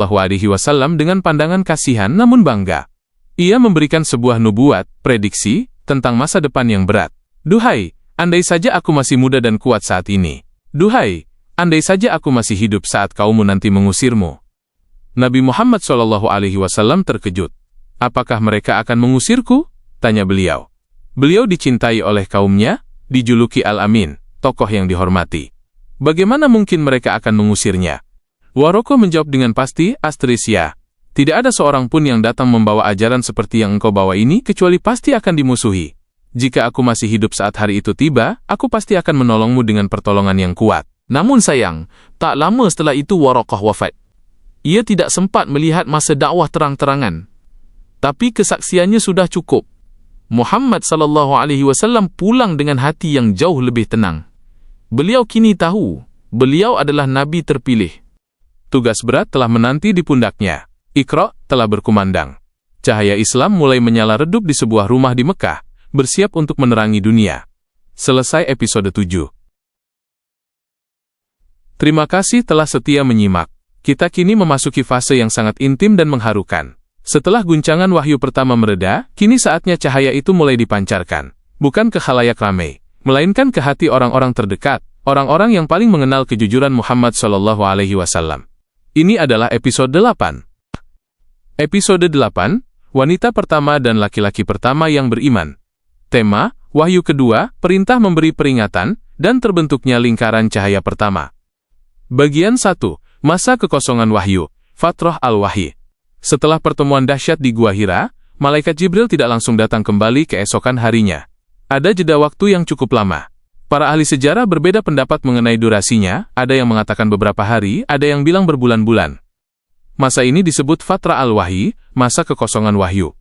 SAW dengan pandangan kasihan namun bangga. Ia memberikan sebuah nubuat, prediksi, tentang masa depan yang berat. Duhai, andai saja aku masih muda dan kuat saat ini. Duhai, andai saja aku masih hidup saat kaummu nanti mengusirmu. Nabi Muhammad SAW terkejut. Apakah mereka akan mengusirku? Tanya beliau. Beliau dicintai oleh kaumnya, dijuluki Al-Amin, tokoh yang dihormati. Bagaimana mungkin mereka akan mengusirnya? Waroko menjawab dengan pasti, Astrisia. Tidak ada seorang pun yang datang membawa ajaran seperti yang engkau bawa ini, kecuali pasti akan dimusuhi. Jika aku masih hidup saat hari itu tiba, aku pasti akan menolongmu dengan pertolongan yang kuat. Namun sayang, tak lama setelah itu Warokoh wafat. Ia tidak sempat melihat masa dakwah terang-terangan. Tapi kesaksiannya sudah cukup. Muhammad SAW pulang dengan hati yang jauh lebih tenang. Beliau kini tahu, beliau adalah Nabi terpilih. Tugas berat telah menanti di pundaknya. Iqra telah berkumandang. Cahaya Islam mulai menyala redup di sebuah rumah di Mekah, bersiap untuk menerangi dunia. Selesai episode 7. Terima kasih telah setia menyimak. Kita kini memasuki fase yang sangat intim dan mengharukan. Setelah guncangan wahyu pertama mereda, kini saatnya cahaya itu mulai dipancarkan. Bukan ke khalayak ramai, melainkan ke hati orang-orang terdekat, orang-orang yang paling mengenal kejujuran Muhammad SAW. Ini adalah episode 8. Episode 8, Wanita Pertama dan Laki-laki Pertama yang Beriman. Tema, Wahyu Kedua, Perintah Memberi Peringatan, dan Terbentuknya Lingkaran Cahaya Pertama. Bagian 1, Masa Kekosongan Wahyu, Fatrah Al-Wahyi. Setelah pertemuan dahsyat di Gua Hira, Malaikat Jibril tidak langsung datang kembali keesokan harinya. Ada jeda waktu yang cukup lama. Para ahli sejarah berbeda pendapat mengenai durasinya, ada yang mengatakan beberapa hari, ada yang bilang berbulan-bulan. Masa ini disebut Fatrah Al-Wahyi, masa kekosongan wahyu.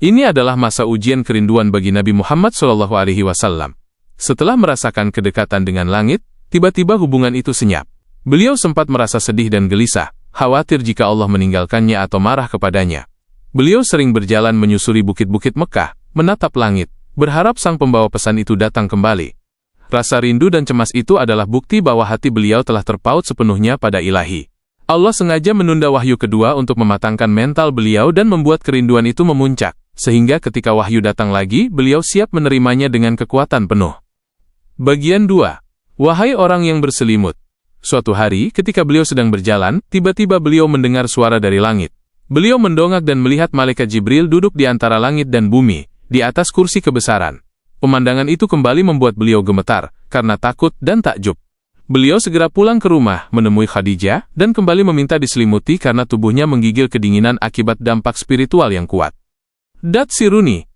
Ini adalah masa ujian kerinduan bagi Nabi Muhammad SAW. Setelah merasakan kedekatan dengan langit, tiba-tiba hubungan itu senyap. Beliau sempat merasa sedih dan gelisah, khawatir jika Allah meninggalkannya atau marah kepadanya. Beliau sering berjalan menyusuri bukit-bukit Mekah, menatap langit, berharap sang pembawa pesan itu datang kembali. Rasa rindu dan cemas itu adalah bukti bahwa hati beliau telah terpaut sepenuhnya pada ilahi. Allah sengaja menunda wahyu kedua untuk mematangkan mental beliau dan membuat kerinduan itu memuncak, sehingga ketika wahyu datang lagi, beliau siap menerimanya dengan kekuatan penuh. Bagian 2. Wahai orang yang berselimut. Suatu hari, ketika beliau sedang berjalan, tiba-tiba beliau mendengar suara dari langit. Beliau mendongak dan melihat Malaikat Jibril duduk di antara langit dan bumi, di atas kursi kebesaran. Pemandangan itu kembali membuat beliau gemetar, karena takut dan takjub. Beliau segera pulang ke rumah, menemui Khadijah, dan kembali meminta diselimuti karena tubuhnya menggigil kedinginan akibat dampak spiritual yang kuat. Dat siruni,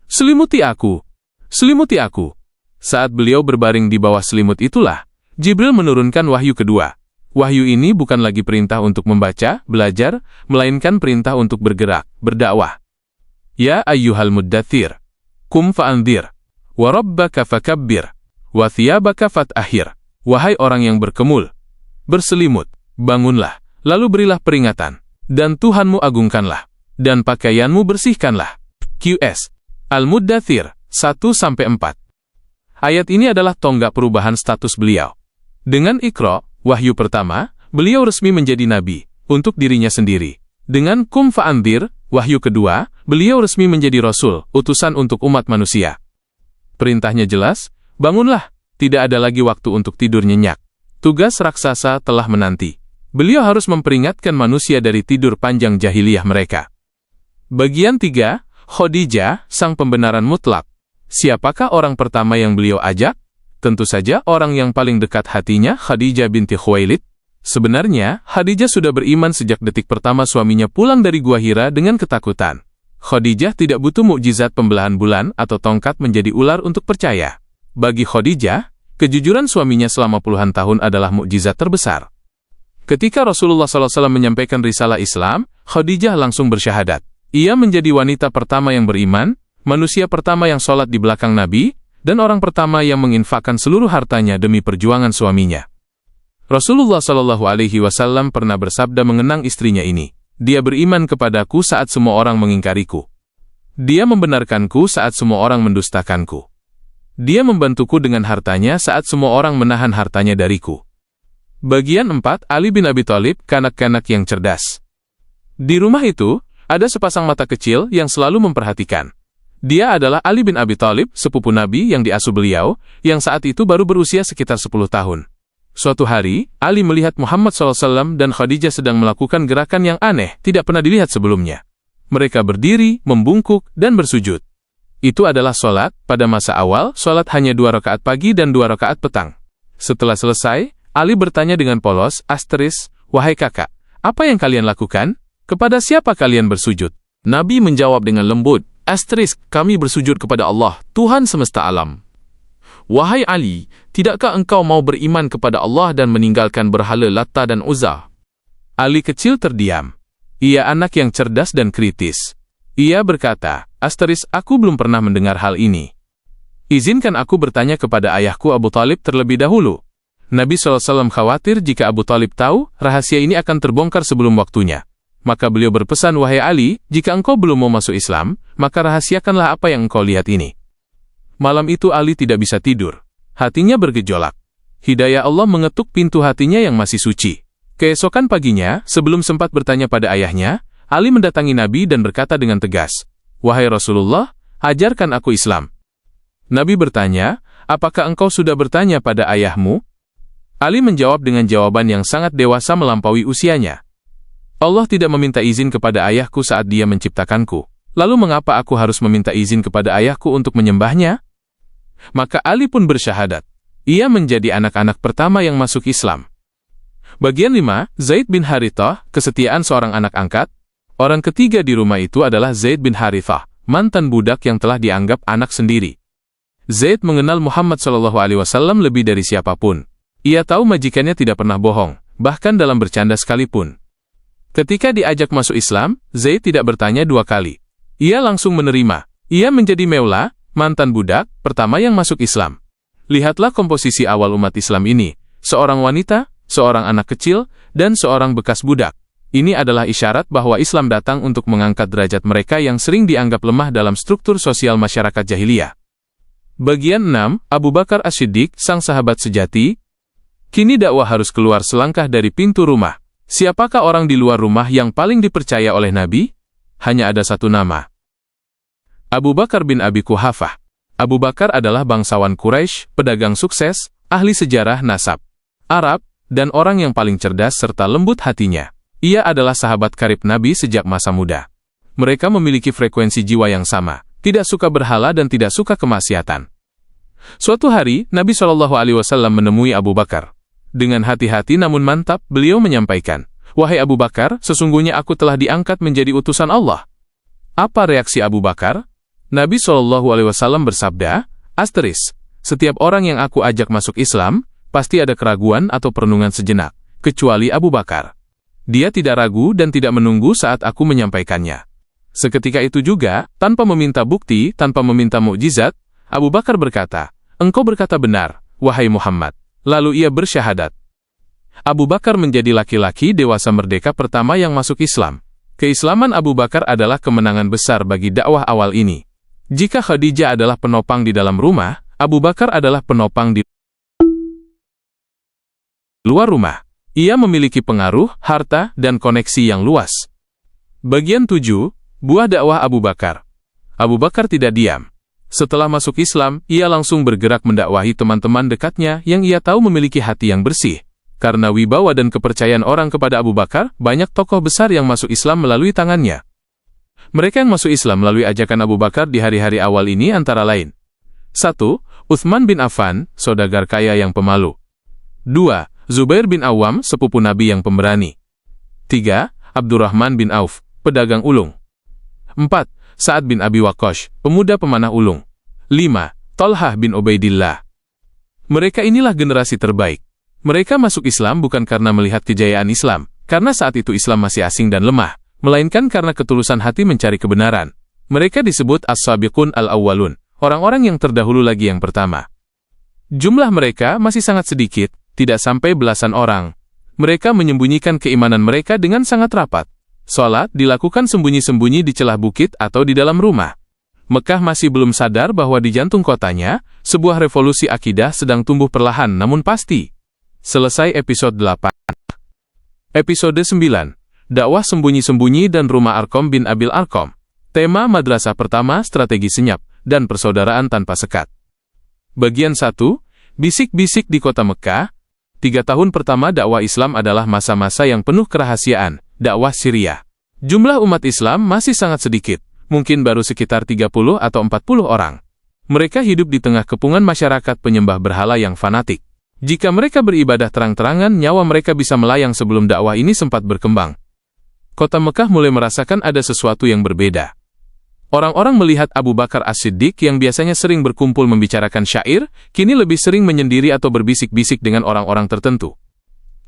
selimuti aku, selimuti aku. Saat beliau berbaring di bawah selimut itulah, Jibril menurunkan wahyu kedua. Wahyu ini bukan lagi perintah untuk membaca, belajar, melainkan perintah untuk bergerak, berdakwah. Ya ayyuhal muddathir. Kum fa'andir, wa rabbaka fakabbir, wa thiyabaka fatahhir. Wahai orang yang berkemul, berselimut, bangunlah, lalu berilah peringatan, dan Tuhanmu agungkanlah, dan pakaianmu bersihkanlah. QS Al-Muddathir 1-4. Ayat ini adalah tonggak perubahan status beliau. Dengan Iqra, wahyu pertama, beliau resmi menjadi nabi, untuk dirinya sendiri. Dengan Kum fa'andir, wahyu kedua, beliau resmi menjadi rasul, utusan untuk umat manusia. Perintahnya jelas, bangunlah, tidak ada lagi waktu untuk tidur nyenyak. Tugas raksasa telah menanti. Beliau harus memperingatkan manusia dari tidur panjang jahiliyah mereka. Bagian 3, Khadijah, sang pembenaran mutlak. Siapakah orang pertama yang beliau ajak? Tentu saja orang yang paling dekat hatinya, Khadijah binti Khuwailid. Sebenarnya, Khadijah sudah beriman sejak detik pertama suaminya pulang dari Gua Hira dengan ketakutan. Khadijah tidak butuh mukjizat pembelahan bulan atau tongkat menjadi ular untuk percaya. Bagi Khadijah, kejujuran suaminya selama puluhan tahun adalah mukjizat terbesar. Ketika Rasulullah SAW menyampaikan risalah Islam, Khadijah langsung bersyahadat. Ia menjadi wanita pertama yang beriman, manusia pertama yang sholat di belakang Nabi, dan orang pertama yang menginfakkan seluruh hartanya demi perjuangan suaminya. Rasulullah SAW pernah bersabda mengenang istrinya ini. Dia beriman kepadaku saat semua orang mengingkariku. Dia membenarkanku saat semua orang mendustakanku. Dia membantuku dengan hartanya saat semua orang menahan hartanya dariku. Bagian 4, Ali bin Abi Thalib, kanak-kanak yang cerdas. Di rumah itu, ada sepasang mata kecil yang selalu memperhatikan. Dia adalah Ali bin Abi Thalib, sepupu Nabi yang diasuh beliau, yang saat itu baru berusia sekitar 10 tahun. Suatu hari, Ali melihat Muhammad SAW dan Khadijah sedang melakukan gerakan yang aneh, tidak pernah dilihat sebelumnya. Mereka berdiri, membungkuk, dan bersujud. Itu adalah sholat. Pada masa awal, sholat hanya 2 rakaat pagi dan 2 rakaat petang. Setelah selesai, Ali bertanya dengan polos, "Wahai kakak, apa yang kalian lakukan? Kepada siapa kalian bersujud?" Nabi menjawab dengan lembut, "Kami bersujud kepada Allah, Tuhan semesta alam." "Wahai Ali, tidakkah engkau mau beriman kepada Allah dan meninggalkan berhala Latta dan Uzza?" Ali kecil terdiam. Ia anak yang cerdas dan kritis. Ia berkata, "Aku belum pernah mendengar hal ini. Izinkan aku bertanya kepada ayahku Abu Thalib terlebih dahulu." Nabi SAW khawatir jika Abu Thalib tahu, rahasia ini akan terbongkar sebelum waktunya. Maka beliau berpesan, "Wahai Ali, jika engkau belum mau masuk Islam, maka rahasiakanlah apa yang engkau lihat ini." Malam itu Ali tidak bisa tidur. Hatinya bergejolak. Hidayah Allah mengetuk pintu hatinya yang masih suci. Keesokan paginya, sebelum sempat bertanya pada ayahnya, Ali mendatangi Nabi dan berkata dengan tegas, "Wahai Rasulullah, ajarkan aku Islam." Nabi bertanya, "Apakah engkau sudah bertanya pada ayahmu?" Ali menjawab dengan jawaban yang sangat dewasa melampaui usianya. "Allah tidak meminta izin kepada ayahku saat dia menciptakanku. Lalu mengapa aku harus meminta izin kepada ayahku untuk menyembahnya?" Maka Ali pun bersyahadat. Ia menjadi anak-anak pertama yang masuk Islam. Bagian 5, Zaid bin Harithah, kesetiaan seorang anak angkat. Orang ketiga di rumah itu adalah Zaid bin Harithah, mantan budak yang telah dianggap anak sendiri. Zaid mengenal Muhammad SAW lebih dari siapapun. Ia tahu majikannya tidak pernah bohong, bahkan dalam bercanda sekalipun. Ketika diajak masuk Islam, Zaid tidak bertanya 2 kali. Ia langsung menerima. Ia menjadi Meula, mantan budak, pertama yang masuk Islam. Lihatlah komposisi awal umat Islam ini. Seorang wanita, seorang anak kecil, dan seorang bekas budak. Ini adalah isyarat bahwa Islam datang untuk mengangkat derajat mereka yang sering dianggap lemah dalam struktur sosial masyarakat jahiliyah. Bagian 6, Abu Bakar As-Siddiq, sang sahabat sejati. Kini dakwah harus keluar selangkah dari pintu rumah. Siapakah orang di luar rumah yang paling dipercaya oleh Nabi? Hanya ada satu nama. Abu Bakar bin Abi Quhafah. Abu Bakar adalah bangsawan Quraisy, pedagang sukses, ahli sejarah nasab Arab, dan orang yang paling cerdas serta lembut hatinya. Ia adalah sahabat karib Nabi sejak masa muda. Mereka memiliki frekuensi jiwa yang sama, tidak suka berhala dan tidak suka kemaksiatan. Suatu hari, Nabi SAW menemui Abu Bakar. Dengan hati-hati namun mantap, beliau menyampaikan, "Wahai Abu Bakar, sesungguhnya aku telah diangkat menjadi utusan Allah." Apa reaksi Abu Bakar? Nabi SAW bersabda, "Setiap orang yang aku ajak masuk Islam, pasti ada keraguan atau perenungan sejenak, kecuali Abu Bakar. Dia tidak ragu dan tidak menunggu saat aku menyampaikannya." Seketika itu juga, tanpa meminta bukti, tanpa meminta mukjizat, Abu Bakar berkata, "Engkau berkata benar, wahai Muhammad." Lalu ia bersyahadat. Abu Bakar menjadi laki-laki dewasa merdeka pertama yang masuk Islam. Keislaman Abu Bakar adalah kemenangan besar bagi dakwah awal ini. Jika Khadijah adalah penopang di dalam rumah, Abu Bakar adalah penopang di luar rumah. Ia memiliki pengaruh, harta, dan koneksi yang luas. Bagian 7, buah dakwah Abu Bakar. Abu Bakar tidak diam. Setelah masuk Islam, ia langsung bergerak mendakwahi teman-teman dekatnya yang ia tahu memiliki hati yang bersih. Karena wibawa dan kepercayaan orang kepada Abu Bakar, banyak tokoh besar yang masuk Islam melalui tangannya. Mereka yang masuk Islam melalui ajakan Abu Bakar di hari-hari awal ini antara lain. 1. Uthman bin Affan, saudagar kaya yang pemalu. 2. Zubair bin Awam, sepupu Nabi yang pemberani. 3. Abdurrahman bin Auf, pedagang ulung. 4. Sa'ad bin Abi Waqqash, pemuda pemanah ulung. 5. Thalhah bin Ubaidillah. Mereka inilah generasi terbaik. Mereka masuk Islam bukan karena melihat kejayaan Islam, karena saat itu Islam masih asing dan lemah, melainkan karena ketulusan hati mencari kebenaran. Mereka disebut As-Sabiqun Al-Awwalun, orang-orang yang terdahulu lagi yang pertama. Jumlah mereka masih sangat sedikit, tidak sampai belasan orang. Mereka menyembunyikan keimanan mereka dengan sangat rapat. Salat dilakukan sembunyi-sembunyi di celah bukit atau di dalam rumah. Mekah masih belum sadar bahwa di jantung kotanya, sebuah revolusi akidah sedang tumbuh perlahan namun pasti. Selesai episode 8. Episode 9. Dakwah sembunyi-sembunyi dan rumah Arqam bin Abil Arqam. Tema madrasah pertama, strategi senyap, dan persaudaraan tanpa sekat. Bagian 1. Bisik-bisik di kota Mekah. 3 tahun pertama dakwah Islam adalah masa-masa yang penuh kerahasiaan, dakwah Syria. Jumlah umat Islam masih sangat sedikit, mungkin baru sekitar 30 atau 40 orang. Mereka hidup di tengah kepungan masyarakat penyembah berhala yang fanatik. Jika mereka beribadah terang-terangan, nyawa mereka bisa melayang sebelum dakwah ini sempat berkembang. Kota Mekah mulai merasakan ada sesuatu yang berbeda. Orang-orang melihat Abu Bakar As-Siddiq yang biasanya sering berkumpul membicarakan syair, kini lebih sering menyendiri atau berbisik-bisik dengan orang-orang tertentu.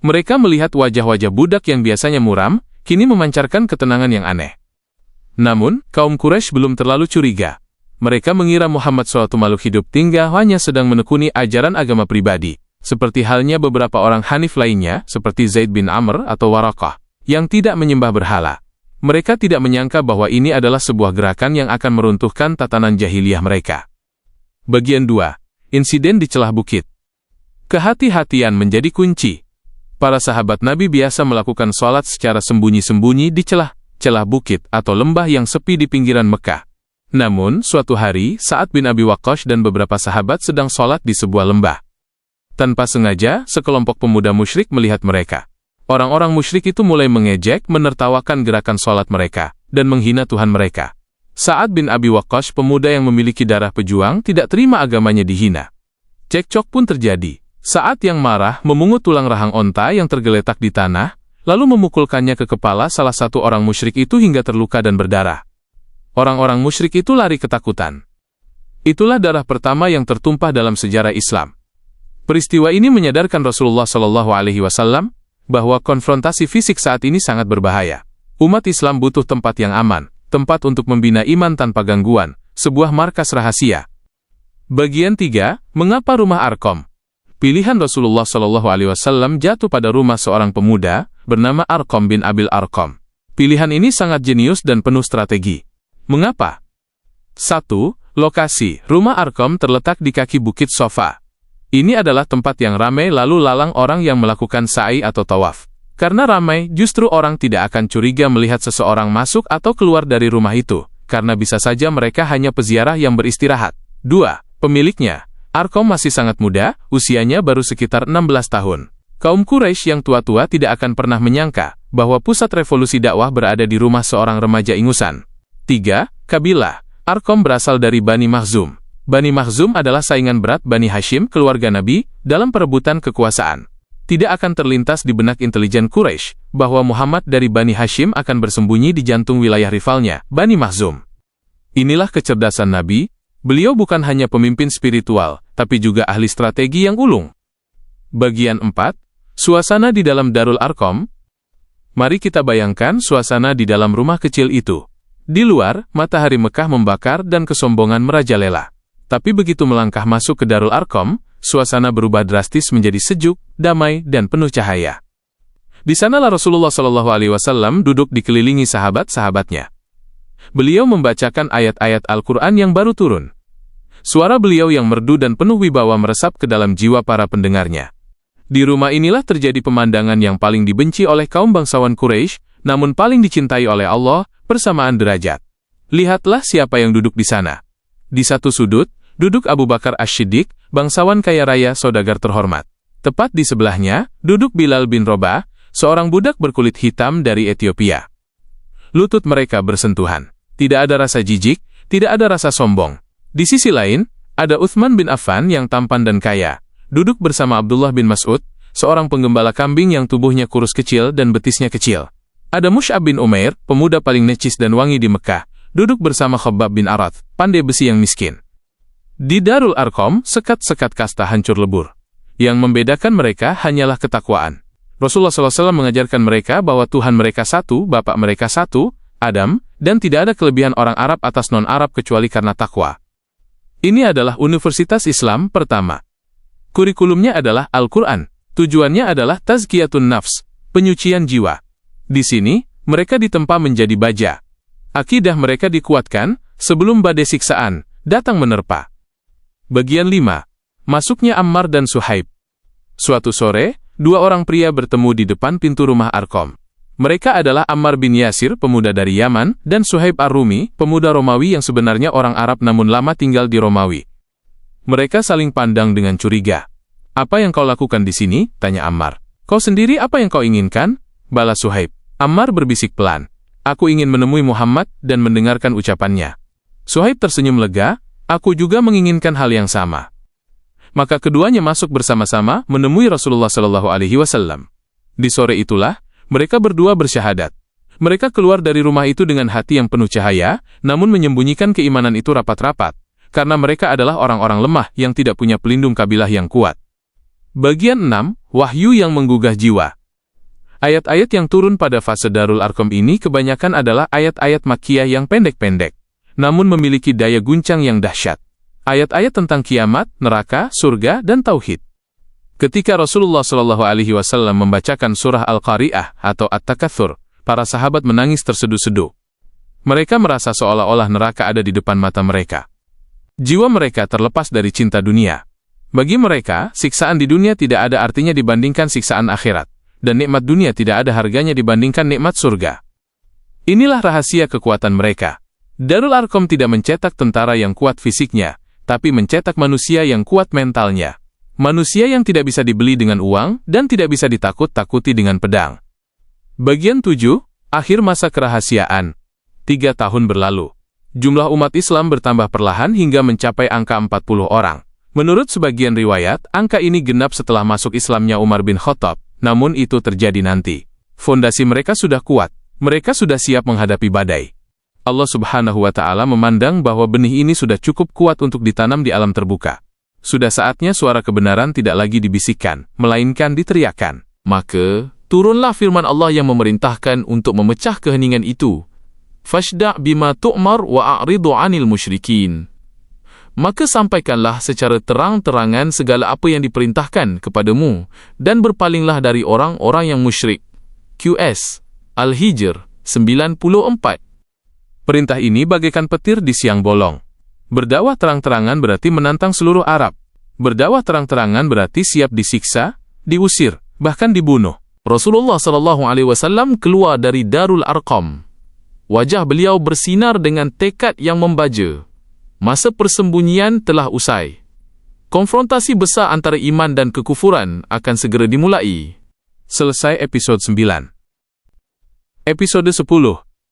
Mereka melihat wajah-wajah budak yang biasanya muram, kini memancarkan ketenangan yang aneh. Namun, kaum Quraisy belum terlalu curiga. Mereka mengira Muhammad suatu makhluk hidup tinggal hanya sedang menekuni ajaran agama pribadi, seperti halnya beberapa orang Hanif lainnya, seperti Zaid bin Amr atau Waraqah, yang tidak menyembah berhala. Mereka tidak menyangka bahwa ini adalah sebuah gerakan yang akan meruntuhkan tatanan jahiliyah mereka. Bagian 2. Insiden di celah bukit. Kehati-hatian menjadi kunci. Para sahabat Nabi biasa melakukan sholat secara sembunyi-sembunyi di celah bukit atau lembah yang sepi di pinggiran Mekah. Namun, suatu hari, Sa'ad bin Abi Waqqas dan beberapa sahabat sedang sholat di sebuah lembah. Tanpa sengaja, sekelompok pemuda musyrik melihat mereka. Orang-orang musyrik itu mulai mengejek, menertawakan gerakan sholat mereka, dan menghina Tuhan mereka. Sa'ad bin Abi Waqqas, pemuda yang memiliki darah pejuang, tidak terima agamanya dihina. Cekcok pun terjadi. Sa'ad yang marah memungut tulang rahang onta yang tergeletak di tanah, lalu memukulkannya ke kepala salah satu orang musyrik itu hingga terluka dan berdarah. Orang-orang musyrik itu lari ketakutan. Itulah darah pertama yang tertumpah dalam sejarah Islam. Peristiwa ini menyadarkan Rasulullah SAW bahwa konfrontasi fisik saat ini sangat berbahaya. Umat Islam butuh tempat yang aman, tempat untuk membina iman tanpa gangguan, sebuah markas rahasia. Bagian 3. Mengapa rumah Arqam? Pilihan Rasulullah SAW jatuh pada rumah seorang pemuda bernama Arqam bin Abil Arqam. Pilihan ini sangat jenius dan penuh strategi. Mengapa? 1. Lokasi. Rumah Arqam terletak di kaki Bukit Sofa. Ini adalah tempat yang ramai lalu lalang orang yang melakukan sa'i atau tawaf. Karena ramai, justru orang tidak akan curiga melihat seseorang masuk atau keluar dari rumah itu, karena bisa saja mereka hanya peziarah yang beristirahat. 2. Pemiliknya. Arqam masih sangat muda, usianya baru sekitar 16 tahun. Kaum Quraisy yang tua-tua tidak akan pernah menyangka bahwa pusat revolusi dakwah berada di rumah seorang remaja ingusan. 3. Kabilah. Arqam berasal dari Bani Makhzum. Bani Makhzum adalah saingan berat Bani Hashim, keluarga Nabi, dalam perebutan kekuasaan. Tidak akan terlintas di benak intelijen Quraisy bahwa Muhammad dari Bani Hashim akan bersembunyi di jantung wilayah rivalnya, Bani Makhzum. Inilah kecerdasan Nabi. Beliau bukan hanya pemimpin spiritual, tapi juga ahli strategi yang ulung. Bagian 4. Suasana di dalam Darul Arqam. Mari kita bayangkan suasana di dalam rumah kecil itu. Di luar, matahari Mekah membakar dan kesombongan merajalela. Tapi begitu melangkah masuk ke Darul Arqam, suasana berubah drastis menjadi sejuk, damai, dan penuh cahaya. Di sanalah Rasulullah SAW duduk dikelilingi sahabat-sahabatnya. Beliau membacakan ayat-ayat Al-Quran yang baru turun. Suara beliau yang merdu dan penuh wibawa meresap ke dalam jiwa para pendengarnya. Di rumah inilah terjadi pemandangan yang paling dibenci oleh kaum bangsawan Quraisy, namun paling dicintai oleh Allah, persamaan derajat. Lihatlah siapa yang duduk di sana. Di satu sudut, duduk Abu Bakar As-Siddiq, bangsawan kaya raya saudagar terhormat. Tepat di sebelahnya, duduk Bilal bin Rabah, seorang budak berkulit hitam dari Ethiopia. Lutut mereka bersentuhan. Tidak ada rasa jijik, tidak ada rasa sombong. Di sisi lain, ada Utsman bin Affan yang tampan dan kaya, duduk bersama Abdullah bin Mas'ud, seorang penggembala kambing yang tubuhnya kurus kecil dan betisnya kecil. Ada Mus'ab bin Umair, pemuda paling necis dan wangi di Mekah, duduk bersama Khabbab bin Arath, pandai besi yang miskin. Di Darul Arqam, sekat-sekat kasta hancur lebur. Yang membedakan mereka hanyalah ketakwaan. Rasulullah SAW mengajarkan mereka bahwa Tuhan mereka satu, Bapa mereka satu, Adam, dan tidak ada kelebihan orang Arab atas non-Arab kecuali karena takwa. Ini adalah universitas Islam pertama. Kurikulumnya adalah Al-Quran. Tujuannya adalah tazkiyatun nafs, penyucian jiwa. Di sini, mereka ditempa menjadi baja. Akidah mereka dikuatkan, sebelum badai siksaan datang menerpa. Bagian 5. Masuknya Ammar dan Suhaib. Suatu sore, dua orang pria bertemu di depan pintu rumah Arkom. Mereka adalah Ammar bin Yasir, pemuda dari Yaman, dan Suhaib Ar-Rumi, pemuda Romawi yang sebenarnya orang Arab namun lama tinggal di Romawi. Mereka saling pandang dengan curiga. "Apa yang kau lakukan di sini?" tanya Ammar. "Kau sendiri apa yang kau inginkan?" balas Suhaib. Ammar berbisik pelan. "Aku ingin menemui Muhammad dan mendengarkan ucapannya." Suhaib tersenyum lega, "Aku juga menginginkan hal yang sama." Maka keduanya masuk bersama-sama menemui Rasulullah SAW. Di sore itulah, mereka berdua bersyahadat. Mereka keluar dari rumah itu dengan hati yang penuh cahaya, namun menyembunyikan keimanan itu rapat-rapat, karena mereka adalah orang-orang lemah yang tidak punya pelindung kabilah yang kuat. Bagian 6, Wahyu yang menggugah jiwa. Ayat-ayat yang turun pada fase Darul Arkom ini kebanyakan adalah ayat-ayat Makkiyah yang pendek-pendek, namun memiliki daya guncang yang dahsyat. Ayat-ayat tentang kiamat, neraka, surga, dan tauhid. Ketika Rasulullah SAW membacakan surah Al-Qari'ah atau At-Takatsur, para sahabat menangis terseduh-seduh. Mereka merasa seolah-olah neraka ada di depan mata mereka. Jiwa mereka terlepas dari cinta dunia. Bagi mereka, siksaan di dunia tidak ada artinya dibandingkan siksaan akhirat, dan nikmat dunia tidak ada harganya dibandingkan nikmat surga. Inilah rahasia kekuatan mereka. Darul Arkom tidak mencetak tentara yang kuat fisiknya, tapi mencetak manusia yang kuat mentalnya. Manusia yang tidak bisa dibeli dengan uang dan tidak bisa ditakut-takuti dengan pedang. Bagian 7, Akhir masa kerahasiaan. 3 tahun berlalu. Jumlah umat Islam bertambah perlahan hingga mencapai angka 40 orang. Menurut sebagian riwayat, angka ini genap setelah masuk Islamnya Umar bin Khattab, namun itu terjadi nanti. Fondasi mereka sudah kuat, mereka sudah siap menghadapi badai. Allah Subhanahu wa Ta'ala memandang bahwa benih ini sudah cukup kuat untuk ditanam di alam terbuka. Sudah saatnya suara kebenaran tidak lagi dibisikkan, melainkan diteriakkan. Maka, turunlah firman Allah yang memerintahkan untuk memecah keheningan itu. Fashda' bima tu'mar wa a'ridu 'anil musyrikin. Maka sampaikanlah secara terang-terangan segala apa yang diperintahkan kepadamu, dan berpalinglah dari orang-orang yang musyrik. QS Al-Hijr 94. Perintah ini bagaikan petir di siang bolong. Berdakwah terang-terangan berarti menantang seluruh Arab. Berdakwah terang-terangan berarti siap disiksa, diusir, bahkan dibunuh. Rasulullah SAW keluar dari Darul Arqam. Wajah beliau bersinar dengan tekad yang membaja. Masa persembunyian telah usai. Konfrontasi besar antara iman dan kekufuran akan segera dimulai. Selesai episode 9. Episode 10.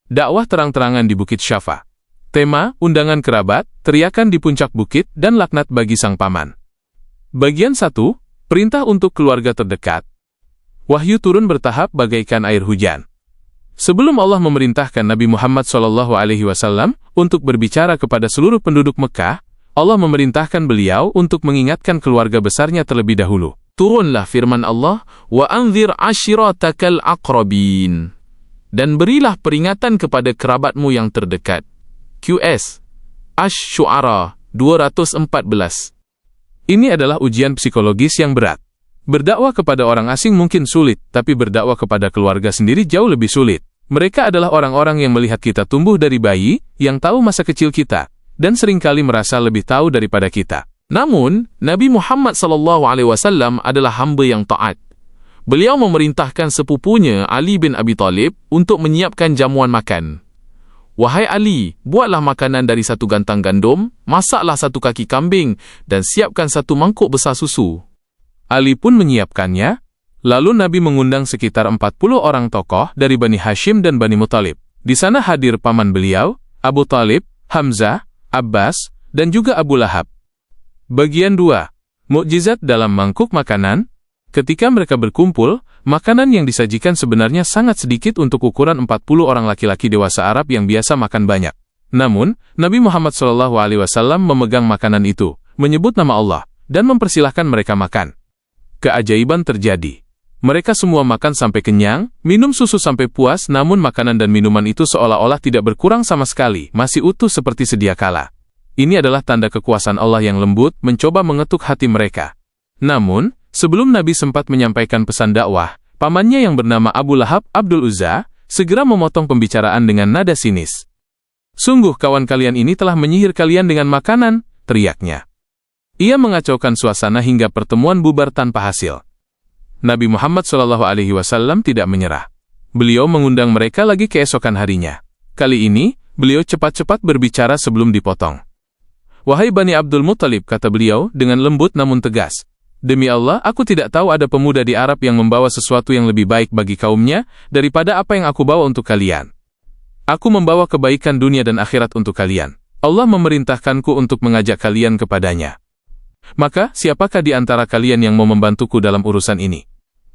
Dakwah terang-terangan di Bukit Syafa. Tema, undangan kerabat, teriakan di puncak bukit, dan laknat bagi sang paman. Bagian 1, perintah untuk keluarga terdekat. Wahyu turun bertahap bagaikan air hujan. Sebelum Allah memerintahkan Nabi Muhammad SAW untuk berbicara kepada seluruh penduduk Mekah, Allah memerintahkan beliau untuk mengingatkan keluarga besarnya terlebih dahulu. Turunlah firman Allah, wa anzir ashiratakal aqrabin. Dan berilah peringatan kepada kerabatmu yang terdekat. QS Asy-Syu'ara 214. Ini adalah ujian psikologis yang berat. Berdakwah kepada orang asing mungkin sulit, tapi berdakwah kepada keluarga sendiri jauh lebih sulit. Mereka adalah orang-orang yang melihat kita tumbuh dari bayi, yang tahu masa kecil kita, dan seringkali merasa lebih tahu daripada kita. Namun, Nabi Muhammad SAW adalah hamba yang taat. Beliau memerintahkan sepupunya Ali bin Abi Thalib untuk menyiapkan jamuan makan. Wahai Ali, buatlah makanan dari 1 gantang gandum, masaklah 1 kaki kambing, dan siapkan 1 mangkuk besar susu. Ali pun menyiapkannya, lalu Nabi mengundang sekitar 40 orang tokoh dari Bani Hashim dan Bani Muthalib. Di sana hadir paman beliau, Abu Thalib, Hamzah, Abbas, dan juga Abu Lahab. Bagian 2. Mukjizat dalam mangkuk makanan. Ketika mereka berkumpul, makanan yang disajikan sebenarnya sangat sedikit untuk ukuran 40 orang laki-laki dewasa Arab yang biasa makan banyak. Namun, Nabi Muhammad SAW memegang makanan itu, menyebut nama Allah, dan mempersilahkan mereka makan. Keajaiban terjadi. Mereka semua makan sampai kenyang, minum susu sampai puas, namun makanan dan minuman itu seolah-olah tidak berkurang sama sekali, masih utuh seperti sedia kala. Ini adalah tanda kekuasaan Allah yang lembut, mencoba mengetuk hati mereka. Namun, sebelum Nabi sempat menyampaikan pesan dakwah, pamannya yang bernama Abu Lahab Abdul Uzza segera memotong pembicaraan dengan nada sinis. Sungguh kawan kalian ini telah menyihir kalian dengan makanan, teriaknya. Ia mengacaukan suasana hingga pertemuan bubar tanpa hasil. Nabi Muhammad SAW tidak menyerah. Beliau mengundang mereka lagi keesokan harinya. Kali ini, beliau cepat-cepat berbicara sebelum dipotong. "Wahai Bani Abdul Muttalib," kata beliau dengan lembut namun tegas. "Demi Allah, aku tidak tahu ada pemuda di Arab yang membawa sesuatu yang lebih baik bagi kaumnya daripada apa yang aku bawa untuk kalian. Aku membawa kebaikan dunia dan akhirat untuk kalian. Allah memerintahkanku untuk mengajak kalian kepadanya. Maka, siapakah di antara kalian yang mau membantuku dalam urusan ini?"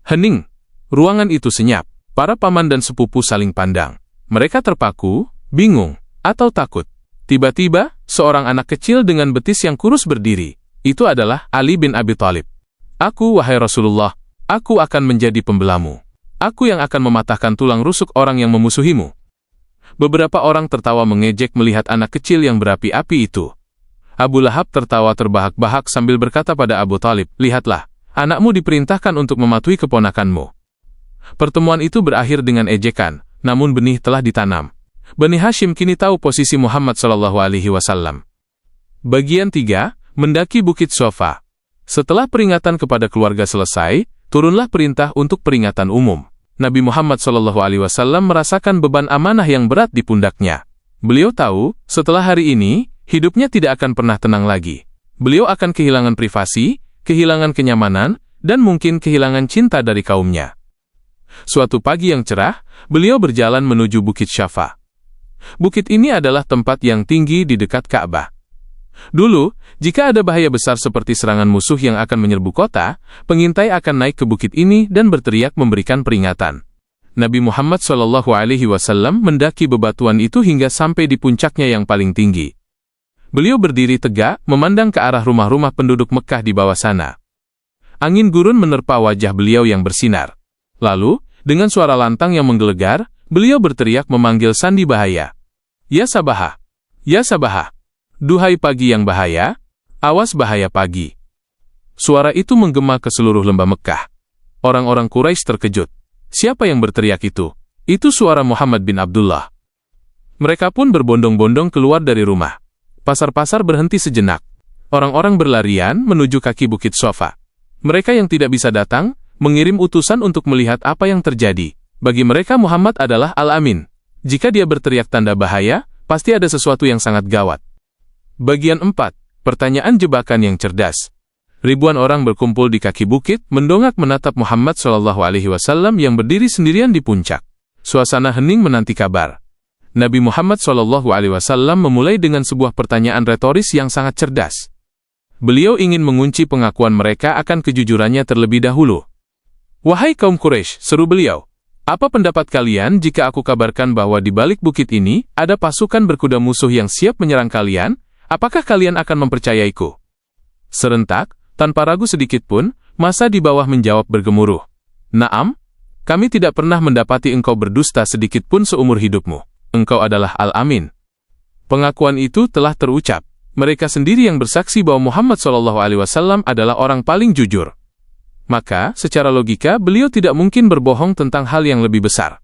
Hening. Ruangan itu senyap. Para paman dan sepupu saling pandang. Mereka terpaku, bingung, atau takut. Tiba-tiba, seorang anak kecil dengan betis yang kurus berdiri. Itu adalah Ali bin Abi Thalib. "Aku, wahai Rasulullah, aku akan menjadi pembelamu. Aku yang akan mematahkan tulang rusuk orang yang memusuhimu." Beberapa orang tertawa mengejek melihat anak kecil yang berapi-api itu. Abu Lahab tertawa terbahak-bahak sambil berkata pada Abu Thalib, "Lihatlah, anakmu diperintahkan untuk mematuhi keponakanmu." Pertemuan itu berakhir dengan ejekan, namun benih telah ditanam. Bani Hashim kini tahu posisi Muhammad SAW. Bagian 3, mendaki Bukit Sofa. Setelah peringatan kepada keluarga selesai, turunlah perintah untuk peringatan umum. Nabi Muhammad SAW merasakan beban amanah yang berat di pundaknya. Beliau tahu, setelah hari ini, hidupnya tidak akan pernah tenang lagi. Beliau akan kehilangan privasi, kehilangan kenyamanan, dan mungkin kehilangan cinta dari kaumnya. Suatu pagi yang cerah, beliau berjalan menuju Bukit Syafa. Bukit ini adalah tempat yang tinggi di dekat Ka'bah. Dulu, jika ada bahaya besar seperti serangan musuh yang akan menyerbu kota, pengintai akan naik ke bukit ini dan berteriak memberikan peringatan. Nabi Muhammad SAW mendaki bebatuan itu hingga sampai di puncaknya yang paling tinggi. Beliau berdiri tegak, memandang ke arah rumah-rumah penduduk Mekah di bawah sana. Angin gurun menerpa wajah beliau yang bersinar. Lalu, dengan suara lantang yang menggelegar, beliau berteriak memanggil sandi bahaya. "Ya Sabahah! Ya Sabahah! Duhai pagi yang bahaya, awas bahaya pagi." Suara itu menggema ke seluruh lembah Mekah. Orang-orang Quraisy terkejut. Siapa yang berteriak itu? Itu suara Muhammad bin Abdullah. Mereka pun berbondong-bondong keluar dari rumah. Pasar-pasar berhenti sejenak. Orang-orang berlarian menuju kaki Bukit Sofa. Mereka yang tidak bisa datang, mengirim utusan untuk melihat apa yang terjadi. Bagi mereka Muhammad adalah Al-Amin. Jika dia berteriak tanda bahaya, pasti ada sesuatu yang sangat gawat. Bagian 4. Pertanyaan jebakan yang cerdas. Ribuan orang berkumpul di kaki bukit, mendongak menatap Muhammad SAW yang berdiri sendirian di puncak. Suasana hening menanti kabar. Nabi Muhammad SAW memulai dengan sebuah pertanyaan retoris yang sangat cerdas. Beliau ingin mengunci pengakuan mereka akan kejujurannya terlebih dahulu. "Wahai kaum Quraisy," seru beliau, "apa pendapat kalian jika aku kabarkan bahwa di balik bukit ini ada pasukan berkuda musuh yang siap menyerang kalian? Apakah kalian akan mempercayaiku?" Serentak, tanpa ragu sedikit pun, massa di bawah menjawab bergemuruh. "Naam, kami tidak pernah mendapati engkau berdusta sedikit pun seumur hidupmu. Engkau adalah Al-Amin." Pengakuan itu telah terucap. Mereka sendiri yang bersaksi bahwa Muhammad SAW adalah orang paling jujur. Maka, secara logika, beliau tidak mungkin berbohong tentang hal yang lebih besar.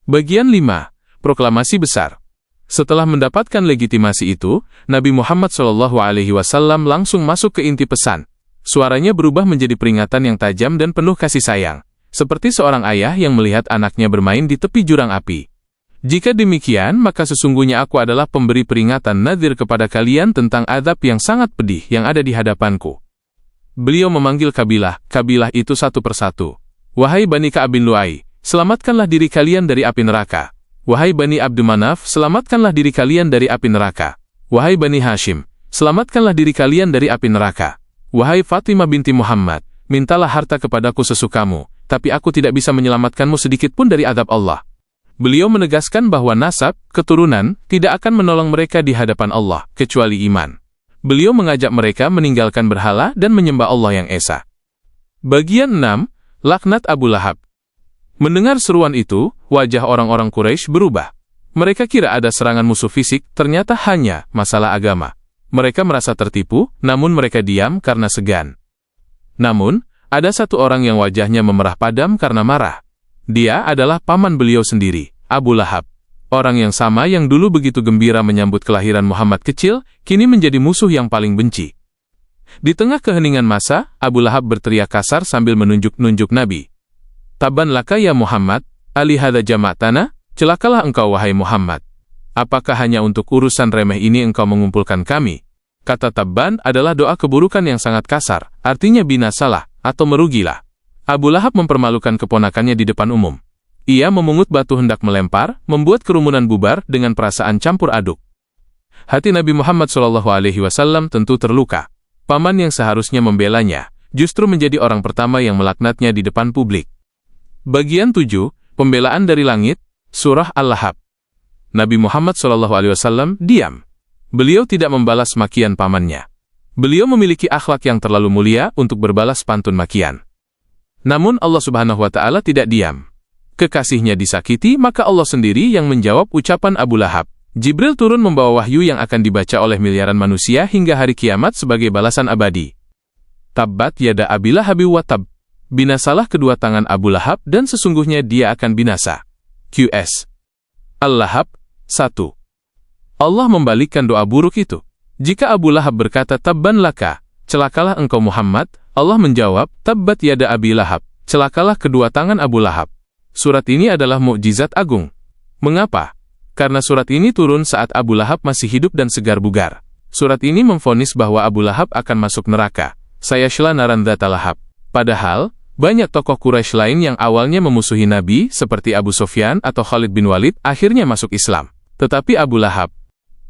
Bagian 5. Proklamasi besar. Setelah mendapatkan legitimasi itu, Nabi Muhammad SAW langsung masuk ke inti pesan. Suaranya berubah menjadi peringatan yang tajam dan penuh kasih sayang, seperti seorang ayah yang melihat anaknya bermain di tepi jurang api. "Jika demikian, maka sesungguhnya aku adalah pemberi peringatan nadhir kepada kalian tentang azab yang sangat pedih yang ada di hadapanku." Beliau memanggil kabilah itu satu persatu. "Wahai Bani Ka'ab bin Lu'ai, selamatkanlah diri kalian dari api neraka. Wahai Bani Abdul Manaf, selamatkanlah diri kalian dari api neraka. Wahai Bani Hashim, selamatkanlah diri kalian dari api neraka. Wahai Fatimah binti Muhammad, mintalah harta kepadaku sesukamu, tapi aku tidak bisa menyelamatkanmu sedikit pun dari azab Allah." Beliau menegaskan bahwa nasab, keturunan, tidak akan menolong mereka di hadapan Allah, kecuali iman. Beliau mengajak mereka meninggalkan berhala dan menyembah Allah yang Esa. Bagian 6. Laknat Abu Lahab. Mendengar seruan itu, wajah orang-orang Quraisy berubah. Mereka kira ada serangan musuh fisik, ternyata hanya masalah agama. Mereka merasa tertipu, namun mereka diam karena segan. Namun, ada satu orang yang wajahnya memerah padam karena marah. Dia adalah paman beliau sendiri, Abu Lahab. Orang yang sama yang dulu begitu gembira menyambut kelahiran Muhammad kecil, kini menjadi musuh yang paling benci. Di tengah keheningan masa, Abu Lahab berteriak kasar sambil menunjuk-nunjuk Nabi. Tabban laka ya Muhammad, alihada jama'tana, celakalah engkau wahai Muhammad. Apakah hanya untuk urusan remeh ini engkau mengumpulkan kami? Kata tabban adalah doa keburukan yang sangat kasar, artinya binasalah, atau merugilah. Abu Lahab mempermalukan keponakannya di depan umum. Ia memungut batu hendak melempar, membuat kerumunan bubar dengan perasaan campur aduk. Hati Nabi Muhammad SAW tentu terluka. Paman yang seharusnya membelanya, justru menjadi orang pertama yang melaknatnya di depan publik. Bagian 7, Pembelaan dari Langit, Surah Al-Lahab. Nabi Muhammad SAW diam. Beliau tidak membalas makian pamannya. Beliau memiliki akhlak yang terlalu mulia untuk berbalas pantun makian. Namun Allah Subhanahu wa Ta'ala tidak diam. Kekasihnya disakiti, maka Allah sendiri yang menjawab ucapan Abu Lahab. Jibril turun membawa wahyu yang akan dibaca oleh miliaran manusia hingga hari kiamat sebagai balasan abadi. Tabbat yada Abi Lahab wa tab. Binasalah kedua tangan Abu Lahab dan sesungguhnya dia akan binasa. QS. Al-Lahab 1. Allah membalikkan doa buruk itu. Jika Abu Lahab berkata tabban laka, celakalah engkau Muhammad, Allah menjawab, tabbat yada Abi Lahab, celakalah kedua tangan Abu Lahab. Surat ini adalah mukjizat agung. Mengapa? Karena surat ini turun saat Abu Lahab masih hidup dan segar bugar. Surat ini memvonis bahwa Abu Lahab akan masuk neraka. Sayasla naran dzata lahab. Padahal, banyak tokoh Quraisy lain yang awalnya memusuhi Nabi, seperti Abu Sufyan atau Khalid bin Walid, akhirnya masuk Islam. Tetapi Abu Lahab,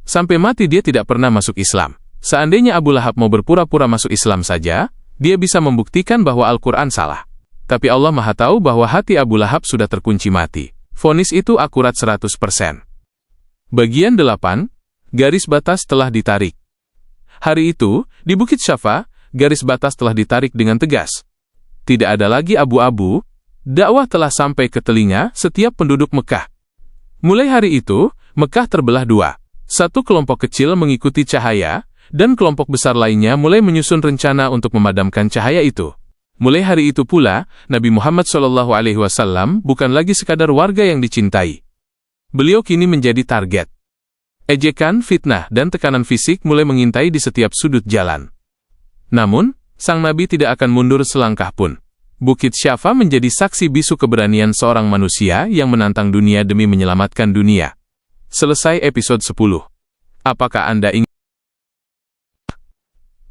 sampai mati dia tidak pernah masuk Islam. Seandainya Abu Lahab mau berpura-pura masuk Islam saja, dia bisa membuktikan bahwa Al-Quran salah. Tapi Allah Maha tahu bahwa hati Abu Lahab sudah terkunci mati. Vonis itu akurat 100%. Bagian 8, Garis batas telah ditarik. Hari itu, di Bukit Syafa, garis batas telah ditarik dengan tegas. Tidak ada lagi abu-abu, dakwah telah sampai ke telinga setiap penduduk Mekah. Mulai hari itu, Mekah terbelah dua. Satu kelompok kecil mengikuti cahaya, dan kelompok besar lainnya mulai menyusun rencana untuk memadamkan cahaya itu. Mulai hari itu pula, Nabi Muhammad SAW bukan lagi sekadar warga yang dicintai. Beliau kini menjadi target. Ejekan, fitnah, dan tekanan fisik mulai mengintai di setiap sudut jalan. Namun, sang Nabi tidak akan mundur selangkah pun. Bukit Syafa menjadi saksi bisu keberanian seorang manusia yang menantang dunia demi menyelamatkan dunia. Selesai episode 10. Apakah Anda ingin?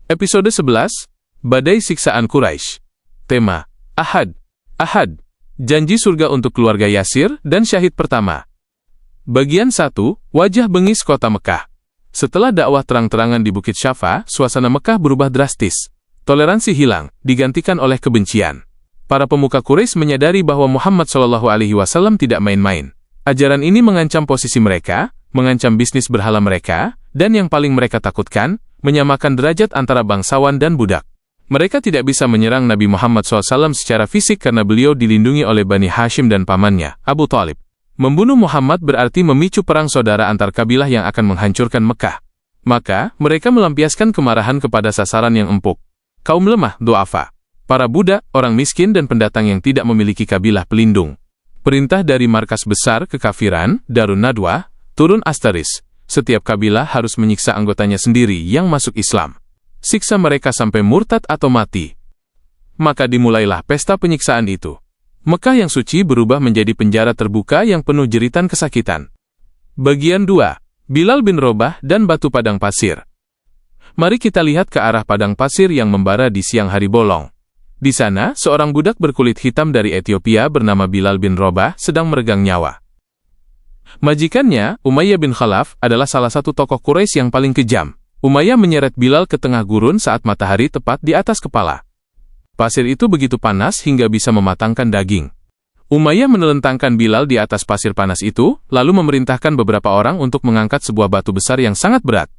Episode 11, Badai Siksaan Quraisy. Tema, Ahad. Ahad, janji surga untuk keluarga Yasir dan syahid pertama. Bagian 1, Wajah Bengis Kota Mekah. Setelah dakwah terang-terangan di Bukit Syafa, suasana Mekah berubah drastis. Toleransi hilang, digantikan oleh kebencian. Para pemuka Quraisy menyadari bahwa Muhammad SAW tidak main-main. Ajaran ini mengancam posisi mereka, mengancam bisnis berhala mereka, dan yang paling mereka takutkan, menyamakan derajat antara bangsawan dan budak. Mereka tidak bisa menyerang Nabi Muhammad SAW secara fisik karena beliau dilindungi oleh Bani Hashim dan pamannya, Abu Thalib. Membunuh Muhammad berarti memicu perang saudara antar kabilah yang akan menghancurkan Mekah. Maka, mereka melampiaskan kemarahan kepada sasaran yang empuk. Kaum lemah, du'afa. Para budak, orang miskin dan pendatang yang tidak memiliki kabilah pelindung. Perintah dari markas besar kekafiran, Darun Nadwah, turun asteris. Setiap kabilah harus menyiksa anggotanya sendiri yang masuk Islam. Siksa mereka sampai murtad atau mati. Maka dimulailah pesta penyiksaan itu. Mekah yang suci berubah menjadi penjara terbuka yang penuh jeritan kesakitan. Bagian 2, Bilal bin Robah dan batu padang pasir. Mari kita lihat ke arah padang pasir yang membara di siang hari bolong. Di sana, seorang budak berkulit hitam dari Ethiopia bernama Bilal bin Robah sedang meregang nyawa. Majikannya, Umayyah bin Khalaf, adalah salah satu tokoh Quraisy yang paling kejam. Umayyah menyeret Bilal ke tengah gurun saat matahari tepat di atas kepala. Pasir itu begitu panas hingga bisa mematangkan daging. Umayyah menelentangkan Bilal di atas pasir panas itu, lalu memerintahkan beberapa orang untuk mengangkat sebuah batu besar yang sangat berat.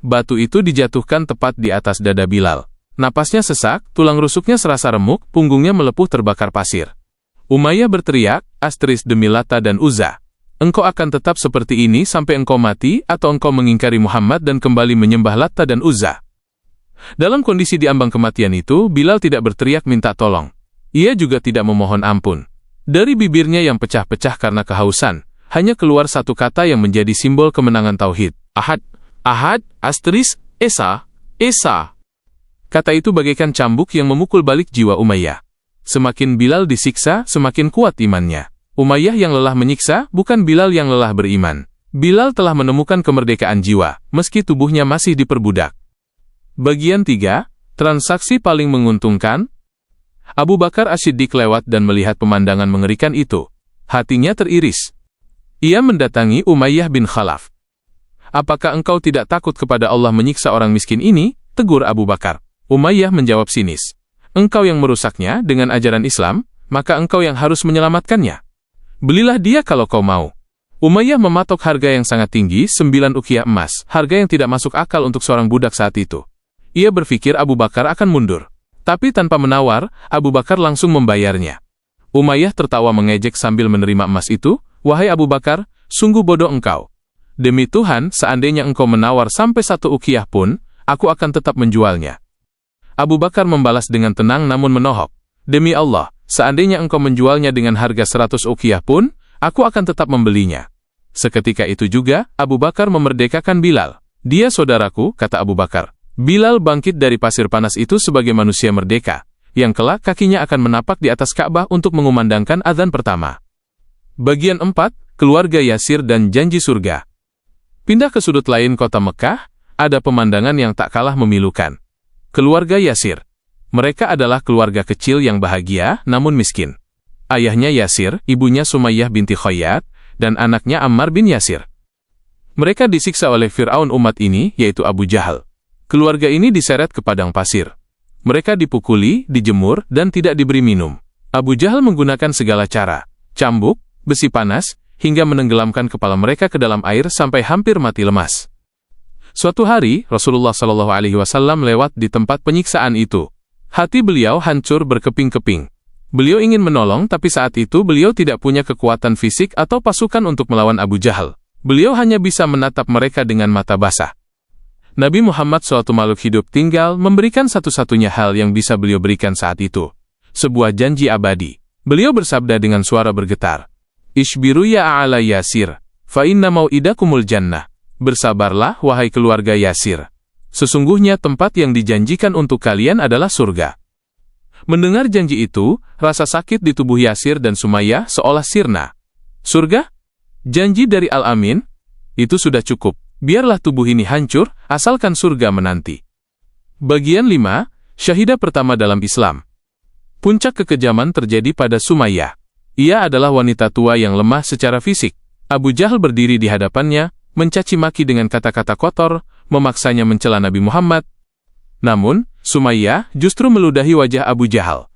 Batu itu dijatuhkan tepat di atas dada Bilal. Napasnya sesak, tulang rusuknya serasa remuk, punggungnya melepuh terbakar pasir. Umayyah berteriak, asteris demi Lata dan Uzza. Engkau akan tetap seperti ini sampai engkau mati atau engkau mengingkari Muhammad dan kembali menyembah Lata dan Uzza. Dalam kondisi di ambang kematian itu, Bilal tidak berteriak minta tolong. Ia juga tidak memohon ampun. Dari bibirnya yang pecah-pecah karena kehausan, hanya keluar satu kata yang menjadi simbol kemenangan tauhid. Ahad, Ahad, asteris, Esa, Esa. Kata itu bagaikan cambuk yang memukul balik jiwa Umayyah. Semakin Bilal disiksa, semakin kuat imannya. Umayyah yang lelah menyiksa, bukan Bilal yang lelah beriman. Bilal telah menemukan kemerdekaan jiwa, meski tubuhnya masih diperbudak. Bagian 3, transaksi paling menguntungkan. Abu Bakar As-Siddiq lewat dan melihat pemandangan mengerikan itu. Hatinya teriris. Ia mendatangi Umayyah bin Khalaf. "Apakah engkau tidak takut kepada Allah menyiksa orang miskin ini?" tegur Abu Bakar. Umayyah menjawab sinis. "Engkau yang merusaknya dengan ajaran Islam, maka engkau yang harus menyelamatkannya. Belilah dia kalau kau mau." Umayyah mematok harga yang sangat tinggi, 9 uqiyah emas, harga yang tidak masuk akal untuk seorang budak saat itu. Ia berpikir Abu Bakar akan mundur. Tapi tanpa menawar, Abu Bakar langsung membayarnya. Umayyah tertawa mengejek sambil menerima emas itu. "Wahai Abu Bakar, sungguh bodoh engkau. Demi Tuhan, seandainya engkau menawar sampai 1 uqiyah pun, aku akan tetap menjualnya." Abu Bakar membalas dengan tenang namun menohok. "Demi Allah, seandainya engkau menjualnya dengan harga 100 uqiyah pun, aku akan tetap membelinya." Seketika itu juga, Abu Bakar memerdekakan Bilal. "Dia saudaraku," kata Abu Bakar. Bilal bangkit dari pasir panas itu sebagai manusia merdeka, yang kelak kakinya akan menapak di atas Ka'bah untuk mengumandangkan adzan pertama. Bagian 4, keluarga Yasir dan janji surga. Pindah ke sudut lain kota Mekah, ada pemandangan yang tak kalah memilukan. Keluarga Yasir. Mereka adalah keluarga kecil yang bahagia, namun miskin. Ayahnya Yasir, ibunya Sumayyah binti Khayyat, dan anaknya Ammar bin Yasir. Mereka disiksa oleh Fir'aun umat ini, yaitu Abu Jahal. Keluarga ini diseret ke padang pasir. Mereka dipukuli, dijemur, dan tidak diberi minum. Abu Jahal menggunakan segala cara, cambuk, besi panas, hingga menenggelamkan kepala mereka ke dalam air sampai hampir mati lemas. Suatu hari, Rasulullah SAW lewat di tempat penyiksaan itu. Hati beliau hancur berkeping-keping. Beliau ingin menolong, tapi saat itu beliau tidak punya kekuatan fisik atau pasukan untuk melawan Abu Jahal. Beliau hanya bisa menatap mereka dengan mata basah. Nabi Muhammad suatu makhluk hidup tinggal memberikan satu-satunya hal yang bisa beliau berikan saat itu. Sebuah janji abadi. Beliau bersabda dengan suara bergetar. "Ishbiru ya a'ala Yasir, fa inna mau'idakumul jannah." Bersabarlah, wahai keluarga Yasir. Sesungguhnya tempat yang dijanjikan untuk kalian adalah surga. Mendengar janji itu, rasa sakit di tubuh Yasir dan Sumayyah seolah sirna. Surga? Janji dari Al-Amin? Itu sudah cukup. Biarlah tubuh ini hancur, asalkan surga menanti. Bagian 5, syahidah pertama dalam Islam. Puncak kekejaman terjadi pada Sumayyah. Ia adalah wanita tua yang lemah secara fisik. Abu Jahal berdiri di hadapannya, mencaci maki dengan kata-kata kotor, memaksanya mencela Nabi Muhammad. Namun, Sumayyah justru meludahi wajah Abu Jahal.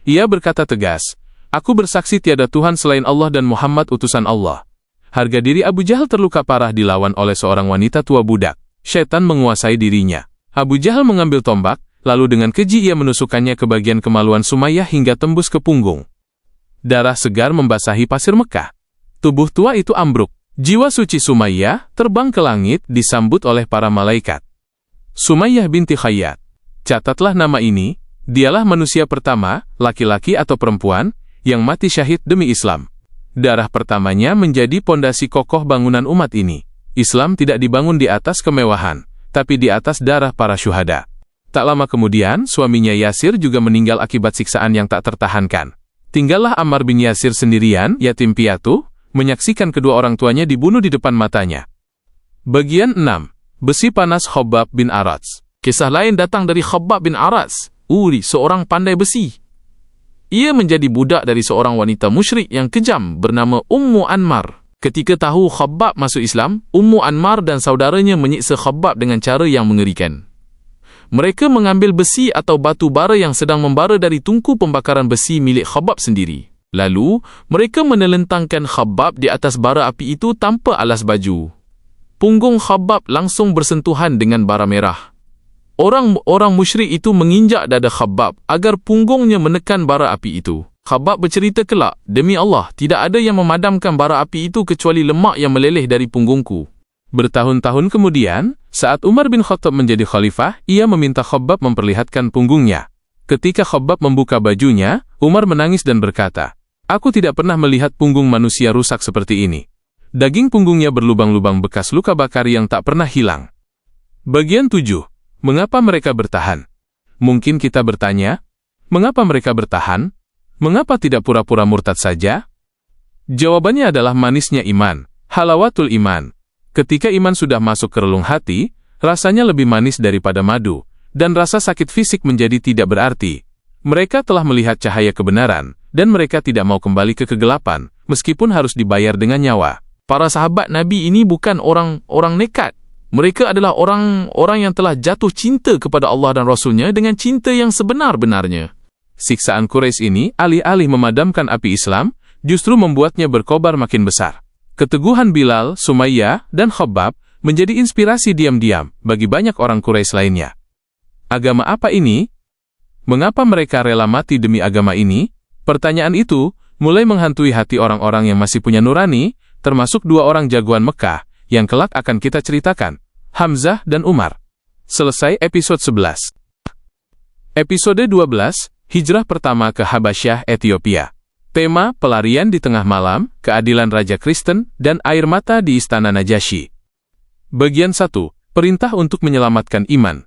Ia berkata tegas, "Aku bersaksi tiada Tuhan selain Allah dan Muhammad utusan Allah." Harga diri Abu Jahal terluka parah dilawan oleh seorang wanita tua budak. Syaitan menguasai dirinya. Abu Jahal mengambil tombak, lalu dengan keji ia menusukkannya ke bagian kemaluan Sumayyah hingga tembus ke punggung. Darah segar membasahi pasir Mekah. Tubuh tua itu ambruk. Jiwa suci Sumayyah terbang ke langit disambut oleh para malaikat. Sumayyah binti Khayyat. Catatlah nama ini, dialah manusia pertama, laki-laki atau perempuan, yang mati syahid demi Islam. Darah pertamanya menjadi pondasi kokoh bangunan umat ini. Islam tidak dibangun di atas kemewahan, tapi di atas darah para syuhada. Tak lama kemudian, suaminya Yasir juga meninggal akibat siksaan yang tak tertahankan. Tinggallah Ammar bin Yasir sendirian, yatim piatu, menyaksikan kedua orang tuanya dibunuh di depan matanya. Bagian 6. Besi panas Khabbab bin Arats. Kisah lain datang dari Khabbab bin Arats, seorang pandai besi. Ia menjadi budak dari seorang wanita musyrik yang kejam bernama Ummu Anmar. Ketika tahu Khabbab masuk Islam, Ummu Anmar dan saudaranya menyiksa Khabbab dengan cara yang mengerikan. Mereka mengambil besi atau batu bara yang sedang membara dari tungku pembakaran besi milik Khabbab sendiri. Lalu, mereka menelentangkan Khabbab di atas bara api itu tanpa alas baju. Punggung Khabbab langsung bersentuhan dengan bara merah. Orang-orang musyrik itu menginjak dada Khabbab agar punggungnya menekan bara api itu. Khabbab bercerita kelak, "Demi Allah, tidak ada yang memadamkan bara api itu kecuali lemak yang meleleh dari punggungku." Bertahun-tahun kemudian, saat Umar bin Khattab menjadi khalifah, ia meminta Khabbab memperlihatkan punggungnya. Ketika Khabbab membuka bajunya, Umar menangis dan berkata, "Aku tidak pernah melihat punggung manusia rusak seperti ini." Daging punggungnya berlubang-lubang bekas luka bakar yang tak pernah hilang. Bagian 7. Mengapa mereka bertahan? Mungkin kita bertanya, mengapa mereka bertahan? Mengapa tidak pura-pura murtad saja? Jawabannya adalah manisnya iman, halawatul iman. Ketika iman sudah masuk ke relung hati, rasanya lebih manis daripada madu, dan rasa sakit fisik menjadi tidak berarti. Mereka telah melihat cahaya kebenaran, dan mereka tidak mau kembali ke kegelapan, meskipun harus dibayar dengan nyawa. Para sahabat Nabi ini bukan orang-orang nekat. Mereka adalah orang-orang yang telah jatuh cinta kepada Allah dan Rasul-Nya dengan cinta yang sebenar-benarnya. Siksaan Quraisy ini, alih-alih memadamkan api Islam, justru membuatnya berkobar makin besar. Keteguhan Bilal, Sumayyah, dan Khabbab menjadi inspirasi diam-diam bagi banyak orang Quraisy lainnya. Agama apa ini? Mengapa mereka rela mati demi agama ini? Pertanyaan itu mulai menghantui hati orang-orang yang masih punya nurani, termasuk dua orang jagoan Mekah, yang kelak akan kita ceritakan, Hamzah dan Umar. Selesai episode 11. Episode 12, Hijrah pertama ke Habasyah, Ethiopia. Tema, pelarian di tengah malam, keadilan Raja Kristen, dan air mata di Istana Najasyi. Bagian 1. Perintah untuk menyelamatkan iman.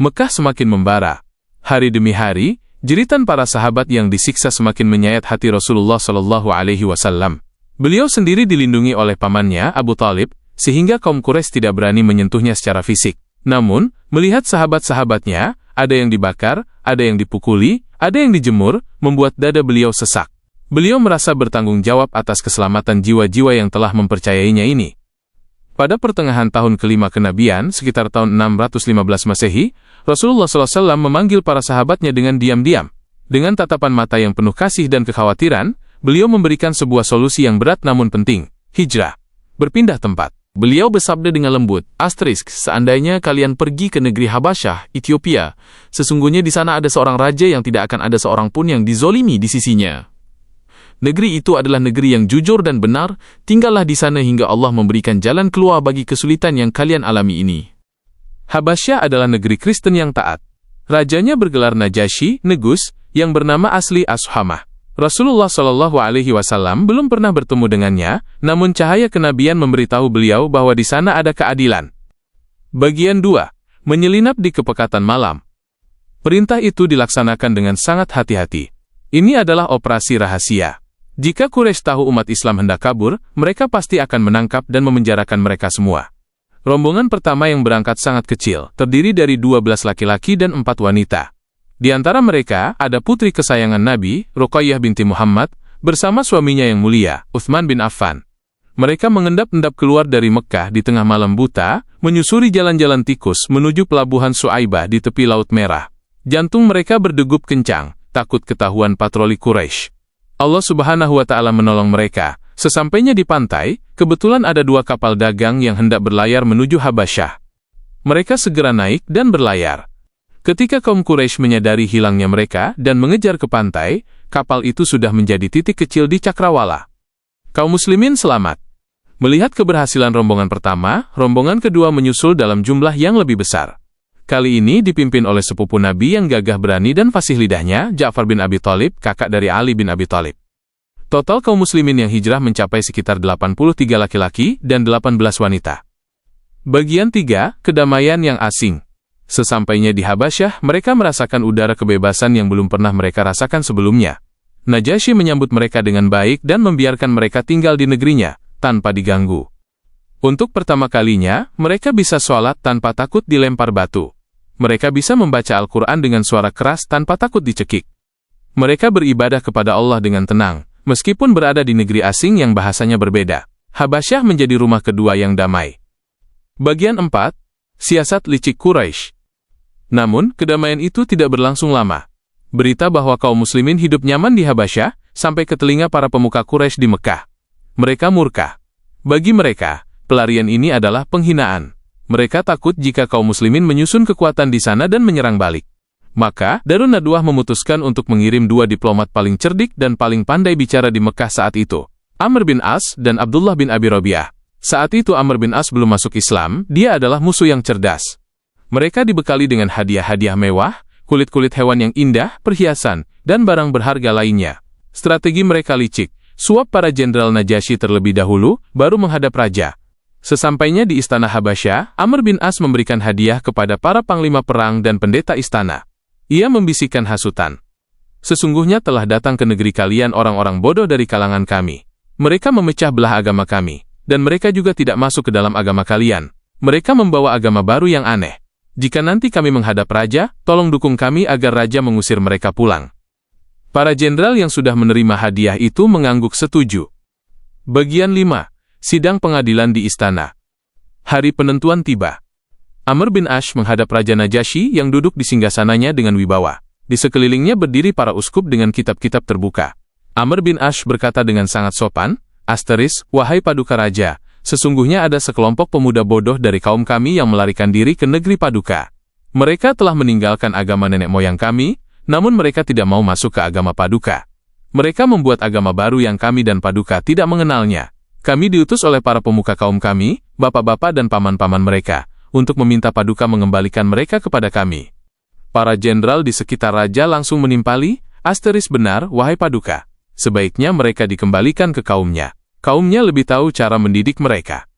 Mekah semakin membara. Hari demi hari, jeritan para sahabat yang disiksa semakin menyayat hati Rasulullah SAW. Beliau sendiri dilindungi oleh pamannya, Abu Thalib, sehingga kaum Quraisy tidak berani menyentuhnya secara fisik. Namun, melihat sahabat-sahabatnya, ada yang dibakar, ada yang dipukuli, ada yang dijemur, membuat dada beliau sesak. Beliau merasa bertanggung jawab atas keselamatan jiwa-jiwa yang telah mempercayainya ini. Pada pertengahan tahun kelima kenabian, sekitar tahun 615 Masehi, Rasulullah SAW memanggil para sahabatnya dengan diam-diam. Dengan tatapan mata yang penuh kasih dan kekhawatiran, beliau memberikan sebuah solusi yang berat namun penting, hijrah, berpindah tempat. Beliau bersabda dengan lembut, seandainya kalian pergi ke negeri Habasyah, Ethiopia, sesungguhnya di sana ada seorang raja yang tidak akan ada seorang pun yang dizolimi di sisinya. Negeri itu adalah negeri yang jujur dan benar, tinggallah di sana hingga Allah memberikan jalan keluar bagi kesulitan yang kalian alami ini. Habasyah adalah negeri Kristen yang taat. Rajanya bergelar Najasyi, Negus, yang bernama asli Ashamah. Rasulullah SAW belum pernah bertemu dengannya, namun cahaya kenabian memberitahu beliau bahwa di sana ada keadilan. Bagian 2. Menyelinap di kepekatan malam. Perintah itu dilaksanakan dengan sangat hati-hati. Ini adalah operasi rahasia. Jika Quraisy tahu umat Islam hendak kabur, mereka pasti akan menangkap dan memenjarakan mereka semua. Rombongan pertama yang berangkat sangat kecil, terdiri dari 12 laki-laki dan 4 wanita. Di antara mereka, ada putri kesayangan Nabi, Ruqayyah binti Muhammad, bersama suaminya yang mulia, Utsman bin Affan. Mereka mengendap-endap keluar dari Mekah di tengah malam buta, menyusuri jalan-jalan tikus menuju pelabuhan Su'aibah di tepi Laut Merah. Jantung mereka berdegup kencang, takut ketahuan patroli Quraisy. Allah Subhanahu wa Ta'ala menolong mereka. Sesampainya di pantai, kebetulan ada 2 kapal dagang yang hendak berlayar menuju Habasyah. Mereka segera naik dan berlayar. Ketika kaum Quraisy menyadari hilangnya mereka dan mengejar ke pantai, kapal itu sudah menjadi titik kecil di cakrawala. Kaum muslimin selamat. Melihat keberhasilan rombongan pertama, rombongan kedua menyusul dalam jumlah yang lebih besar. Kali ini dipimpin oleh sepupu Nabi yang gagah berani dan fasih lidahnya, Ja'far bin Abi Thalib, kakak dari Ali bin Abi Thalib. Total kaum muslimin yang hijrah mencapai sekitar 83 laki-laki dan 18 wanita. Bagian 3, kedamaian yang asing. Sesampainya di Habasyah, mereka merasakan udara kebebasan yang belum pernah mereka rasakan sebelumnya. Najasyi menyambut mereka dengan baik dan membiarkan mereka tinggal di negerinya, tanpa diganggu. Untuk pertama kalinya, mereka bisa sholat tanpa takut dilempar batu. Mereka bisa membaca Al-Quran dengan suara keras tanpa takut dicekik. Mereka beribadah kepada Allah dengan tenang, meskipun berada di negeri asing yang bahasanya berbeda. Habasyah menjadi rumah kedua yang damai. Bagian 4. Siasat licik Quraisy. Namun, kedamaian itu tidak berlangsung lama. Berita bahwa kaum muslimin hidup nyaman di Habasyah sampai ke telinga para pemuka Quraisy di Mekah. Mereka murka. Bagi mereka, pelarian ini adalah penghinaan. Mereka takut jika kaum muslimin menyusun kekuatan di sana dan menyerang balik. Maka, Darun Nadwah memutuskan untuk mengirim 2 diplomat paling cerdik dan paling pandai bicara di Mekah saat itu, Amr bin As dan Abdullah bin Abi Rabi'ah. Saat itu Amr bin As belum masuk Islam, dia adalah musuh yang cerdas. Mereka dibekali dengan hadiah-hadiah mewah, kulit-kulit hewan yang indah, perhiasan, dan barang berharga lainnya. Strategi mereka licik, suap para jenderal Najasyi terlebih dahulu, baru menghadap raja. Sesampainya di istana Habasyah, Amr bin As memberikan hadiah kepada para panglima perang dan pendeta istana. Ia membisikkan hasutan. Sesungguhnya telah datang ke negeri kalian orang-orang bodoh dari kalangan kami. Mereka memecah belah agama kami, dan mereka juga tidak masuk ke dalam agama kalian. Mereka membawa agama baru yang aneh. Jika nanti kami menghadap raja, tolong dukung kami agar raja mengusir mereka pulang. Para jenderal yang sudah menerima hadiah itu mengangguk setuju. Bagian 5. Sidang pengadilan di istana. Hari penentuan tiba. Amr bin Ash menghadap Raja Najasyi yang duduk di singgasananya dengan wibawa. Di sekelilingnya berdiri para uskup dengan kitab-kitab terbuka. Amr bin Ash berkata dengan sangat sopan, "Wahai paduka raja, sesungguhnya ada sekelompok pemuda bodoh dari kaum kami yang melarikan diri ke negeri Paduka. Mereka telah meninggalkan agama nenek moyang kami, namun mereka tidak mau masuk ke agama Paduka. Mereka membuat agama baru yang kami dan Paduka tidak mengenalnya. Kami diutus oleh para pemuka kaum kami, bapak-bapak dan paman-paman mereka, untuk meminta Paduka mengembalikan mereka kepada kami." Para jenderal di sekitar raja langsung menimpali, "Benar, wahai Paduka. Sebaiknya mereka dikembalikan ke kaumnya. Kaumnya lebih tahu cara mendidik mereka."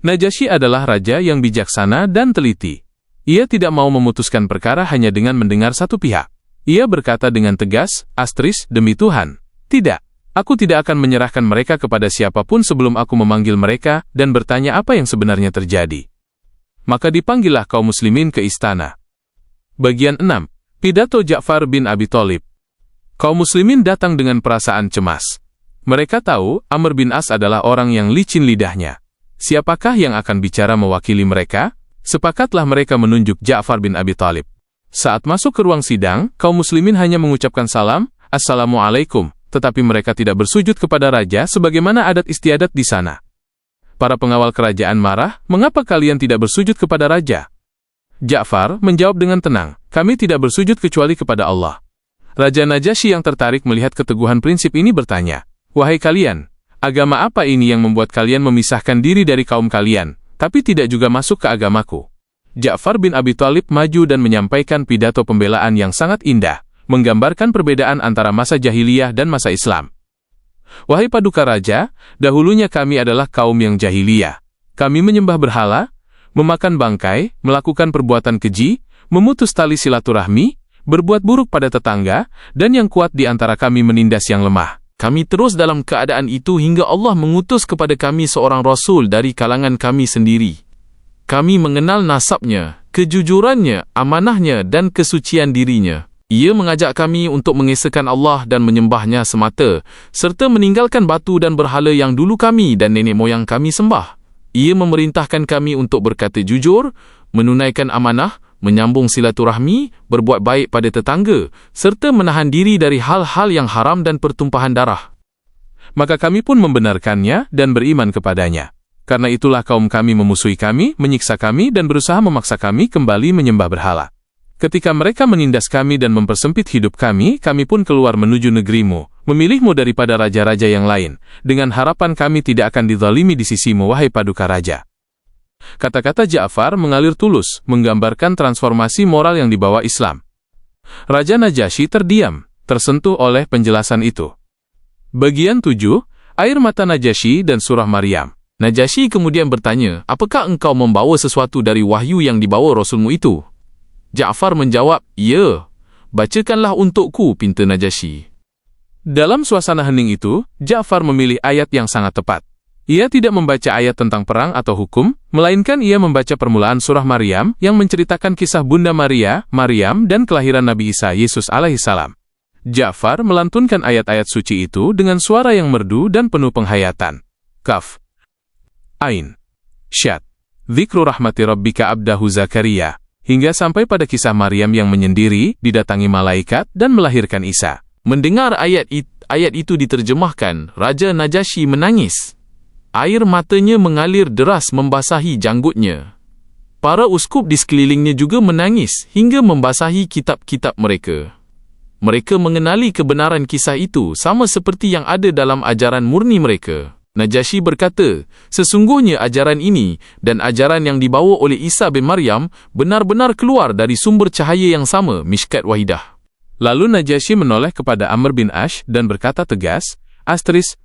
Najasyi adalah raja yang bijaksana dan teliti. Ia tidak mau memutuskan perkara hanya dengan mendengar satu pihak. Ia berkata dengan tegas, "Demi Tuhan, tidak. Aku tidak akan menyerahkan mereka kepada siapapun sebelum aku memanggil mereka dan bertanya apa yang sebenarnya terjadi." Maka dipanggillah kaum muslimin ke istana. Bagian 6. Pidato Ja'far bin Abi Thalib. Kaum muslimin datang dengan perasaan cemas. Mereka tahu Amr bin As adalah orang yang licin lidahnya. Siapakah yang akan bicara mewakili mereka? Sepakatlah mereka menunjuk Ja'far bin Abi Thalib. Saat masuk ke ruang sidang, kaum muslimin hanya mengucapkan salam, "Assalamualaikum," tetapi mereka tidak bersujud kepada raja sebagaimana adat istiadat di sana. Para pengawal kerajaan marah, "Mengapa kalian tidak bersujud kepada raja?" Ja'far menjawab dengan tenang, "Kami tidak bersujud kecuali kepada Allah." Raja Najasyi yang tertarik melihat keteguhan prinsip ini bertanya, "Wahai kalian, agama apa ini yang membuat kalian memisahkan diri dari kaum kalian, tapi tidak juga masuk ke agamaku?" Ja'far bin Abi Thalib maju dan menyampaikan pidato pembelaan yang sangat indah, menggambarkan perbedaan antara masa jahiliyah dan masa Islam. "Wahai paduka raja, dahulunya kami adalah kaum yang jahiliyah. Kami menyembah berhala, memakan bangkai, melakukan perbuatan keji, memutus tali silaturahmi, berbuat buruk pada tetangga, dan yang kuat di antara kami menindas yang lemah. Kami terus dalam keadaan itu hingga Allah mengutus kepada kami seorang Rasul dari kalangan kami sendiri. Kami mengenal nasabnya, kejujurannya, amanahnya, dan kesucian dirinya. Ia mengajak kami untuk mengesahkan Allah dan menyembahnya semata, serta meninggalkan batu dan berhala yang dulu kami dan nenek moyang kami sembah. Ia memerintahkan kami untuk berkata jujur, menunaikan amanah, menyambung silaturahmi, berbuat baik pada tetangga, serta menahan diri dari hal-hal yang haram dan pertumpahan darah. Maka kami pun membenarkannya dan beriman kepadanya. Karena itulah kaum kami memusuhi kami, menyiksa kami, dan berusaha memaksa kami kembali menyembah berhala. Ketika mereka menindas kami dan mempersempit hidup kami, kami pun keluar menuju negerimu, memilihmu daripada raja-raja yang lain, dengan harapan kami tidak akan dizalimi di sisimu, wahai paduka raja." Kata-kata Ja'far mengalir tulus, menggambarkan transformasi moral yang dibawa Islam. Raja Najasyi terdiam, tersentuh oleh penjelasan itu. Bagian 7. Air mata Najasyi dan surah Maryam. Najasyi kemudian bertanya, "Apakah engkau membawa sesuatu dari wahyu yang dibawa Rasulmu itu?" Ja'far menjawab, "Ya, bacakanlah untukku," pinta Najasyi. Dalam suasana hening itu, Ja'far memilih ayat yang sangat tepat. Ia tidak membaca ayat tentang perang atau hukum, melainkan ia membaca permulaan surah Maryam yang menceritakan kisah Bunda Maria, Maryam, dan kelahiran Nabi Isa Yesus alaihissalam. Ja'far melantunkan ayat-ayat suci itu dengan suara yang merdu dan penuh penghayatan. Kaf, Ain, Syad, Dzikru rahmati rabbika abdahu Zakaria, hingga sampai pada kisah Maryam yang menyendiri, didatangi malaikat, dan melahirkan Isa. Mendengar ayat itu diterjemahkan, Raja Najasyi menangis. Air matanya mengalir deras membasahi janggutnya. Para uskup di sekelilingnya juga menangis hingga membasahi kitab-kitab mereka. Mereka mengenali kebenaran kisah itu sama seperti yang ada dalam ajaran murni mereka. Najasyi berkata, "Sesungguhnya ajaran ini dan ajaran yang dibawa oleh Isa bin Maryam benar-benar keluar dari sumber cahaya yang sama, Mishkat Wahidah." Lalu Najasyi menoleh kepada Amr bin Ash dan berkata tegas,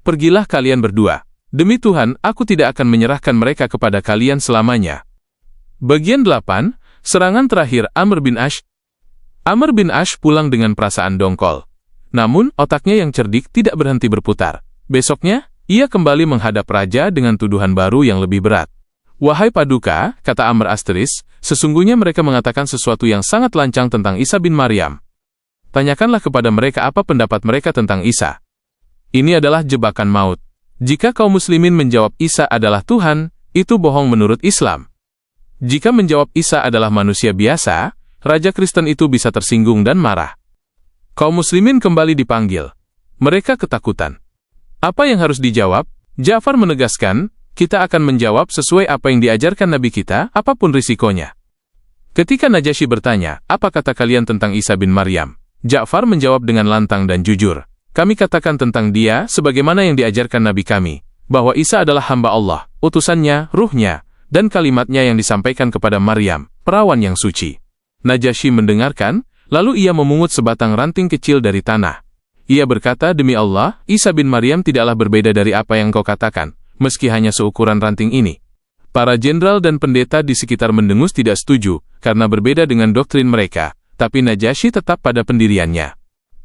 "Pergilah kalian berdua. Demi Tuhan, aku tidak akan menyerahkan mereka kepada kalian selamanya." Bagian 8. Serangan terakhir Amr bin Ash. Amr bin Ash pulang dengan perasaan dongkol. Namun, otaknya yang cerdik tidak berhenti berputar. Besoknya, ia kembali menghadap raja dengan tuduhan baru yang lebih berat. "Wahai Paduka," kata Amr asteris, "sesungguhnya mereka mengatakan sesuatu yang sangat lancang tentang Isa bin Maryam. Tanyakanlah kepada mereka apa pendapat mereka tentang Isa. Ini adalah jebakan maut. Jika kaum muslimin menjawab Isa adalah Tuhan, itu bohong menurut Islam. Jika menjawab Isa adalah manusia biasa, Raja Kristen itu bisa tersinggung dan marah." Kaum muslimin kembali dipanggil. Mereka ketakutan. Apa yang harus dijawab? Ja'far menegaskan, "Kita akan menjawab sesuai apa yang diajarkan Nabi kita, apapun risikonya." Ketika Najasyi bertanya, "Apa kata kalian tentang Isa bin Maryam?" Ja'far menjawab dengan lantang dan jujur, "Kami katakan tentang dia sebagaimana yang diajarkan Nabi kami, bahwa Isa adalah hamba Allah, utusannya, ruhnya, dan kalimatnya yang disampaikan kepada Maryam, perawan yang suci." Najasyi mendengarkan, lalu ia memungut sebatang ranting kecil dari tanah. Ia berkata, "Demi Allah, Isa bin Maryam tidaklah berbeda dari apa yang kau katakan, meski hanya seukuran ranting ini." Para jenderal dan pendeta di sekitar mendengus tidak setuju, karena berbeda dengan doktrin mereka, tapi Najasyi tetap pada pendiriannya.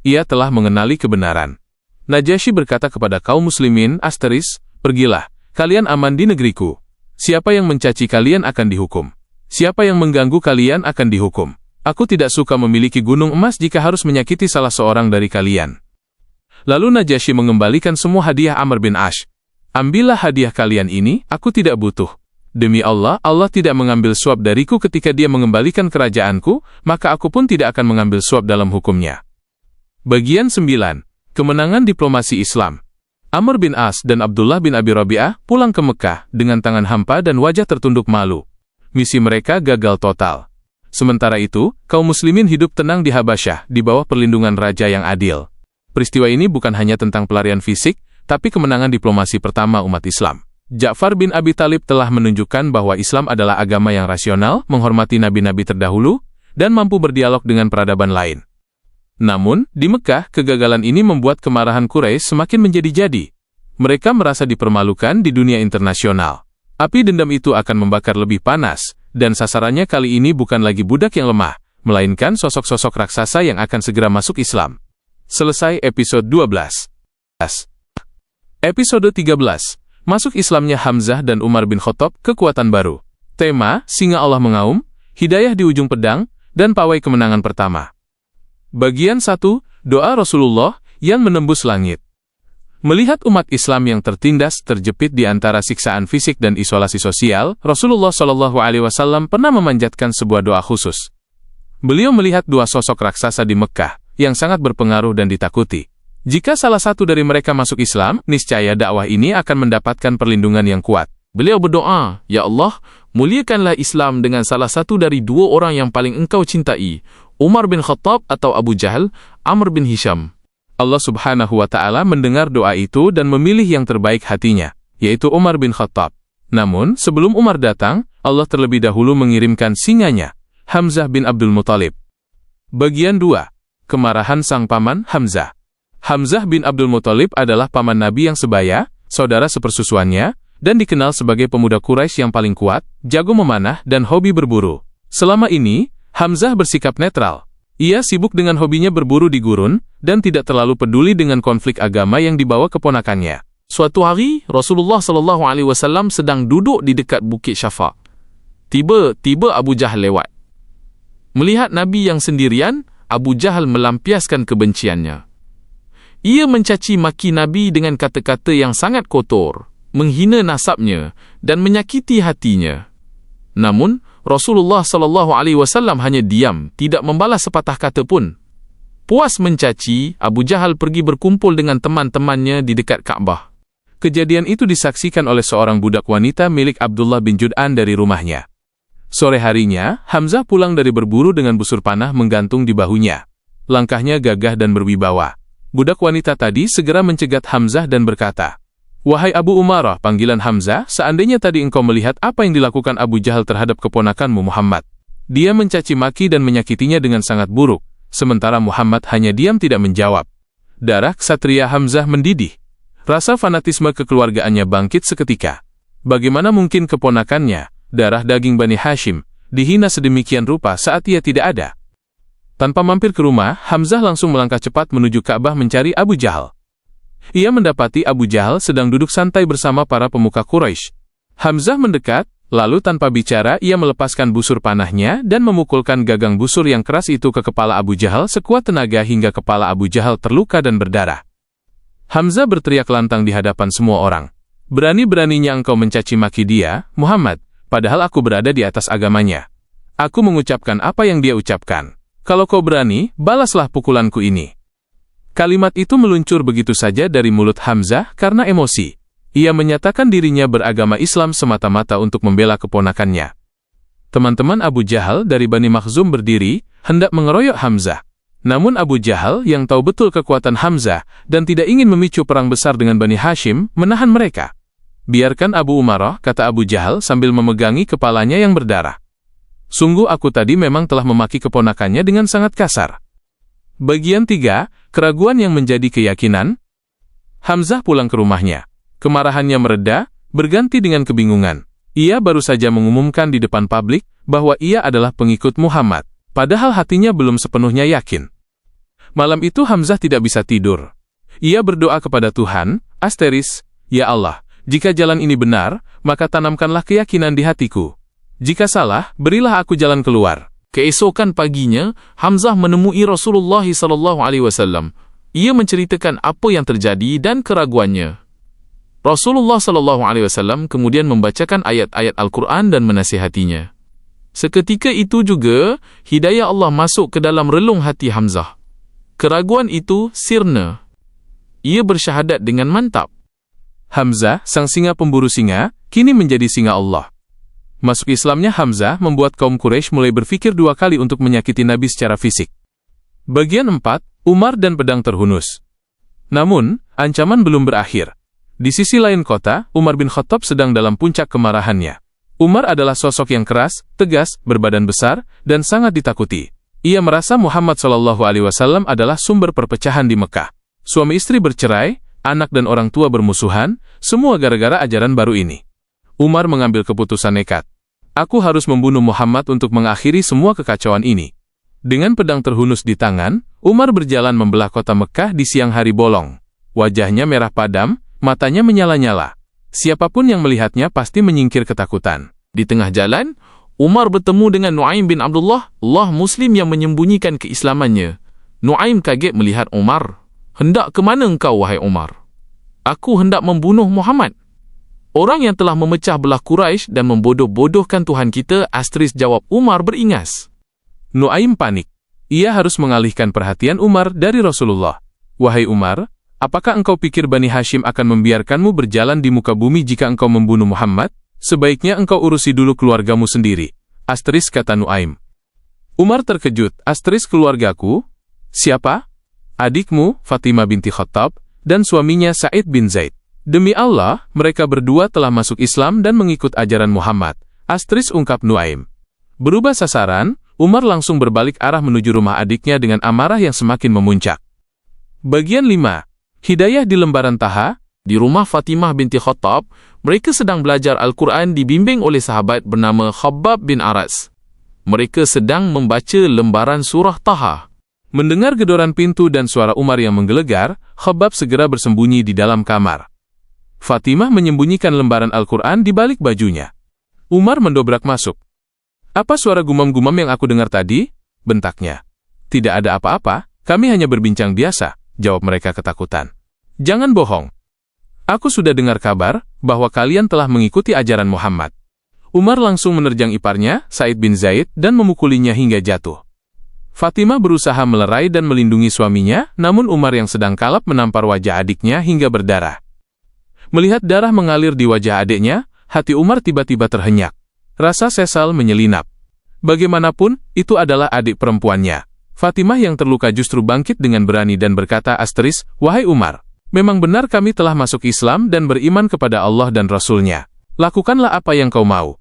Ia telah mengenali kebenaran. Najasyi berkata kepada kaum muslimin, asteris, "Pergilah, kalian aman di negeriku. Siapa yang mencaci kalian akan dihukum. Siapa yang mengganggu kalian akan dihukum. Aku tidak suka memiliki gunung emas jika harus menyakiti salah seorang dari kalian." Lalu Najasyi mengembalikan semua hadiah Amr bin Ash. "Ambillah hadiah kalian ini, aku tidak butuh. Demi Allah, Allah tidak mengambil suap dariku ketika dia mengembalikan kerajaanku, maka aku pun tidak akan mengambil suap dalam hukumnya." Bagian 9. Kemenangan diplomasi Islam. Amr bin As dan Abdullah bin Abi Rabi'ah pulang ke Mekah dengan tangan hampa dan wajah tertunduk malu. Misi mereka gagal total. Sementara itu, kaum muslimin hidup tenang di Habasyah di bawah perlindungan raja yang adil. Peristiwa ini bukan hanya tentang pelarian fisik, tapi kemenangan diplomasi pertama umat Islam. Ja'far bin Abi Thalib telah menunjukkan bahwa Islam adalah agama yang rasional, menghormati nabi-nabi terdahulu, dan mampu berdialog dengan peradaban lain. Namun, di Mekah, kegagalan ini membuat kemarahan Quraisy semakin menjadi-jadi. Mereka merasa dipermalukan di dunia internasional. Api dendam itu akan membakar lebih panas, dan sasarannya kali ini bukan lagi budak yang lemah, melainkan sosok-sosok raksasa yang akan segera masuk Islam. Selesai episode 12. Episode 13. Masuk Islamnya Hamzah dan Umar bin Khattab, kekuatan baru. Tema, Singa Allah Mengaum, Hidayah di Ujung Pedang, dan Pawai Kemenangan Pertama. Bagian 1. Doa Rasulullah yang menembus langit. Melihat umat Islam yang tertindas, terjepit di antara siksaan fisik dan isolasi sosial, Rasulullah SAW pernah memanjatkan sebuah doa khusus. Beliau melihat dua sosok raksasa di Mekah, yang sangat berpengaruh dan ditakuti. Jika salah satu dari mereka masuk Islam, niscaya dakwah ini akan mendapatkan perlindungan yang kuat. Beliau berdoa, "Ya Allah, muliakanlah Islam dengan salah satu dari dua orang yang paling engkau cintai, Umar bin Khattab atau Abu Jahal, Amr bin Hisham." Allah Subhanahu wa Ta'ala mendengar doa itu dan memilih yang terbaik hatinya, yaitu Umar bin Khattab. Namun, sebelum Umar datang, Allah terlebih dahulu mengirimkan singanya, Hamzah bin Abdul Muthalib. Bagian 2. Kemarahan sang paman Hamzah. Hamzah bin Abdul Muthalib adalah paman Nabi yang sebaya, saudara sepersusuannya, dan dikenal sebagai pemuda Quraisy yang paling kuat, jago memanah, dan hobi berburu. Selama ini, Hamzah bersikap netral. Ia sibuk dengan hobinya berburu di gurun, dan tidak terlalu peduli dengan konflik agama yang dibawa keponakannya. Suatu hari, Rasulullah SAW sedang duduk di dekat Bukit Syafa. Tiba-tiba Abu Jahal lewat. Melihat Nabi yang sendirian, Abu Jahal melampiaskan kebenciannya. Ia mencaci maki Nabi dengan kata-kata yang sangat kotor, menghina nasabnya, dan menyakiti hatinya. Namun, Rasulullah SAW hanya diam, tidak membalas sepatah kata pun. Puas mencaci, Abu Jahal pergi berkumpul dengan teman-temannya di dekat Ka'bah. Kejadian itu disaksikan oleh seorang budak wanita milik Abdullah bin Jud'an dari rumahnya. Sore harinya, Hamzah pulang dari berburu dengan busur panah menggantung di bahunya. Langkahnya gagah dan berwibawa. Budak wanita tadi segera mencegat Hamzah dan berkata, "Wahai Abu Umarah," panggilan Hamzah, "seandainya tadi engkau melihat apa yang dilakukan Abu Jahal terhadap keponakanmu Muhammad. Dia mencaci maki dan menyakitinya dengan sangat buruk, sementara Muhammad hanya diam tidak menjawab." Darah ksatria Hamzah mendidih. Rasa fanatisme kekeluargaannya bangkit seketika. Bagaimana mungkin keponakannya, darah daging Bani Hashim, dihina sedemikian rupa saat ia tidak ada? Tanpa mampir ke rumah, Hamzah langsung melangkah cepat menuju Ka'bah mencari Abu Jahal. Ia mendapati Abu Jahal sedang duduk santai bersama para pemuka Quraisy. Hamzah mendekat, lalu tanpa bicara ia melepaskan busur panahnya dan memukulkan gagang busur yang keras itu ke kepala Abu Jahal sekuat tenaga hingga kepala Abu Jahal terluka dan berdarah. Hamzah berteriak lantang di hadapan semua orang. "Berani-beraninya engkau mencaci maki dia, Muhammad, padahal aku berada di atas agamanya. Aku mengucapkan apa yang dia ucapkan. Kalau kau berani, balaslah pukulanku ini." Kalimat itu meluncur begitu saja dari mulut Hamzah karena emosi. Ia menyatakan dirinya beragama Islam semata-mata untuk membela keponakannya. Teman-teman Abu Jahal dari Bani Makhzum berdiri, hendak mengeroyok Hamzah. Namun Abu Jahal yang tahu betul kekuatan Hamzah dan tidak ingin memicu perang besar dengan Bani Hashim, menahan mereka. "Biarkan Abu Umarah," kata Abu Jahal sambil memegangi kepalanya yang berdarah. "Sungguh aku tadi memang telah memaki keponakannya dengan sangat kasar." Bagian 3, keraguan yang menjadi keyakinan. Hamzah pulang ke rumahnya. Kemarahannya mereda, berganti dengan kebingungan. Ia baru saja mengumumkan di depan publik bahwa ia adalah pengikut Muhammad, padahal hatinya belum sepenuhnya yakin. Malam itu Hamzah tidak bisa tidur. Ia berdoa kepada Tuhan, "Ya Allah, jika jalan ini benar, maka tanamkanlah keyakinan di hatiku. Jika salah, berilah aku jalan keluar." Keesokan paginya, Hamzah menemui Rasulullah SAW. Ia menceritakan apa yang terjadi dan keraguannya. Rasulullah SAW kemudian membacakan ayat-ayat Al-Quran dan menasihatinya. Seketika itu juga, hidayah Allah masuk ke dalam relung hati Hamzah. Keraguan itu sirna. Ia bersyahadat dengan mantap. Hamzah, sang singa pemburu singa, kini menjadi singa Allah. Masuk Islamnya Hamzah membuat kaum Quraisy mulai berpikir 2 kali untuk menyakiti Nabi secara fisik. Bagian 4, Umar dan pedang terhunus. Namun, ancaman belum berakhir. Di sisi lain kota, Umar bin Khattab sedang dalam puncak kemarahannya. Umar adalah sosok yang keras, tegas, berbadan besar, dan sangat ditakuti. Ia merasa Muhammad SAW adalah sumber perpecahan di Mekah. Suami istri bercerai, anak dan orang tua bermusuhan, semua gara-gara ajaran baru ini. Umar mengambil keputusan nekat. "Aku harus membunuh Muhammad untuk mengakhiri semua kekacauan ini." Dengan pedang terhunus di tangan, Umar berjalan membelah kota Mekah di siang hari bolong. Wajahnya merah padam, matanya menyala-nyala. Siapapun yang melihatnya pasti menyingkir ketakutan. Di tengah jalan, Umar bertemu dengan Nu'aim bin Abdullah, Muslim yang menyembunyikan keislamannya. Nu'aim kaget melihat Umar. "Hendak ke mana engkau, wahai Umar?" "Aku hendak membunuh Muhammad. Orang yang telah memecah belah Quraisy dan membodoh-bodohkan Tuhan kita," jawab Umar beringas. Nu'aim panik. Ia harus mengalihkan perhatian Umar dari Rasulullah. "Wahai Umar, apakah engkau pikir Bani Hashim akan membiarkanmu berjalan di muka bumi jika engkau membunuh Muhammad? Sebaiknya engkau urusi dulu keluargamu sendiri," kata Nu'aim. Umar terkejut. "Keluargaku? Siapa?" "Adikmu, Fatimah binti Khattab, dan suaminya Sa'id bin Zaid. Demi Allah, mereka berdua telah masuk Islam dan mengikut ajaran Muhammad," ungkap Nu'aim. Berubah sasaran, Umar langsung berbalik arah menuju rumah adiknya dengan amarah yang semakin memuncak. Bagian 5, Hidayah di lembaran Taha. Di rumah Fatimah binti Khattab, mereka sedang belajar Al-Quran dibimbing oleh sahabat bernama Khabbab bin Aras. Mereka sedang membaca lembaran surah Taha. Mendengar gedoran pintu dan suara Umar yang menggelegar, Khabbab segera bersembunyi di dalam kamar. Fatimah menyembunyikan lembaran Al-Quran di balik bajunya. Umar mendobrak masuk. "Apa suara gumam-gumam yang aku dengar tadi?" bentaknya. "Tidak ada apa-apa, kami hanya berbincang biasa," jawab mereka ketakutan. "Jangan bohong. Aku sudah dengar kabar bahwa kalian telah mengikuti ajaran Muhammad." Umar langsung menerjang iparnya, Sa'id bin Zaid, dan memukulinya hingga jatuh. Fatimah berusaha melerai dan melindungi suaminya, namun Umar yang sedang kalap menampar wajah adiknya hingga berdarah. Melihat darah mengalir di wajah adiknya, hati Umar tiba-tiba terhenyak. Rasa sesal menyelinap. Bagaimanapun, itu adalah adik perempuannya. Fatimah yang terluka justru bangkit dengan berani dan berkata, "Wahai Umar, memang benar kami telah masuk Islam dan beriman kepada Allah dan Rasul-Nya. Lakukanlah apa yang kau mau."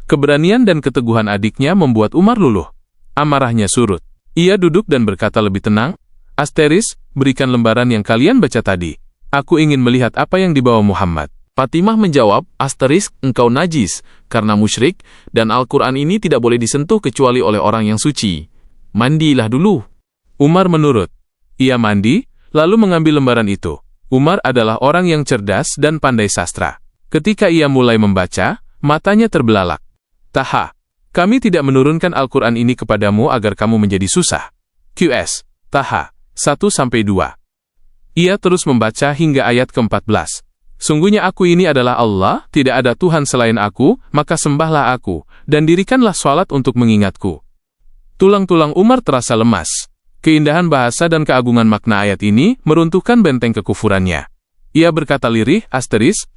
Keberanian dan keteguhan adiknya membuat Umar luluh. Amarahnya surut. Ia duduk dan berkata lebih tenang, "Berikan lembaran yang kalian baca tadi. Aku ingin melihat apa yang dibawa Muhammad." Fatimah menjawab, "Engkau najis, karena musyrik, dan Al-Quran ini tidak boleh disentuh kecuali oleh orang yang suci." Mandilah dulu. Umar menurut. Ia mandi, lalu mengambil lembaran itu. Umar adalah orang yang cerdas dan pandai sastra. Ketika ia mulai membaca, matanya terbelalak. Taha, kami tidak menurunkan Al-Quran ini kepadamu agar kamu menjadi susah. QS, Taha, 1-2. Ia terus membaca hingga ayat ke-14. Sungguhnya aku ini adalah Allah, tidak ada Tuhan selain aku, maka sembahlah aku, dan dirikanlah sholat untuk mengingatku. Tulang-tulang Umar terasa lemas. Keindahan bahasa dan keagungan makna ayat ini meruntuhkan benteng kekufurannya. Ia berkata lirih,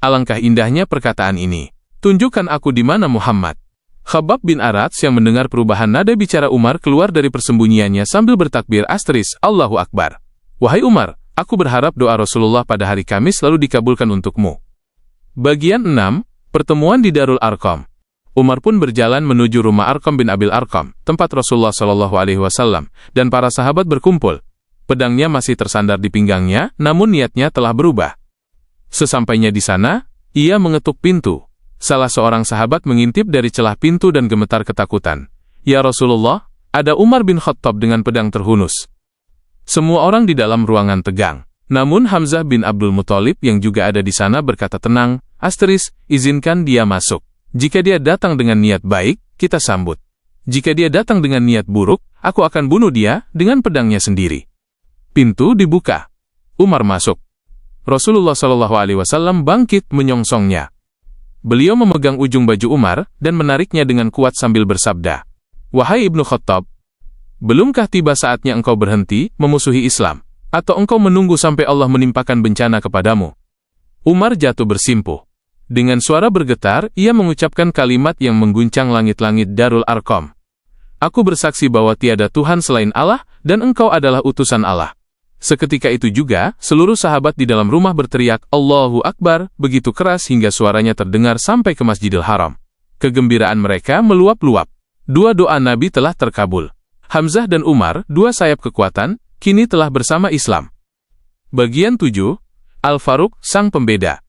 alangkah indahnya perkataan ini. Tunjukkan aku di mana Muhammad. Khabbab bin Arats yang mendengar perubahan nada bicara Umar keluar dari persembunyiannya sambil bertakbir, Allahu Akbar. Wahai Umar, aku berharap doa Rasulullah pada hari Kamis lalu dikabulkan untukmu. Bagian 6, pertemuan di Darul Arqam. Umar pun berjalan menuju rumah Arqam bin Abil Arqam, tempat Rasulullah SAW, dan para sahabat berkumpul. Pedangnya masih tersandar di pinggangnya, namun niatnya telah berubah. Sesampainya di sana, ia mengetuk pintu. Salah seorang sahabat mengintip dari celah pintu dan gemetar ketakutan. Ya Rasulullah, ada Umar bin Khattab dengan pedang terhunus. Semua orang di dalam ruangan tegang. Namun Hamzah bin Abdul Muthalib yang juga ada di sana berkata tenang, izinkan dia masuk. Jika dia datang dengan niat baik, kita sambut. Jika dia datang dengan niat buruk, aku akan bunuh dia dengan pedangnya sendiri. Pintu dibuka. Umar masuk. Rasulullah SAW bangkit menyongsongnya. Beliau memegang ujung baju Umar dan menariknya dengan kuat sambil bersabda, Wahai Ibnu Khattab, belumkah tiba saatnya engkau berhenti memusuhi Islam? Atau engkau menunggu sampai Allah menimpakan bencana kepadamu? Umar jatuh bersimpuh. Dengan suara bergetar, ia mengucapkan kalimat yang mengguncang langit-langit Darul Arqam. Aku bersaksi bahwa tiada Tuhan selain Allah, dan engkau adalah utusan Allah. Seketika itu juga, seluruh sahabat di dalam rumah berteriak, Allahu Akbar, begitu keras hingga suaranya terdengar sampai ke Masjidil Haram. Kegembiraan mereka meluap-luap. Dua doa Nabi telah terkabul. Hamzah dan Umar, dua sayap kekuatan, kini telah bersama Islam. Bagian 7, Al-Faruq, Sang Pembeda.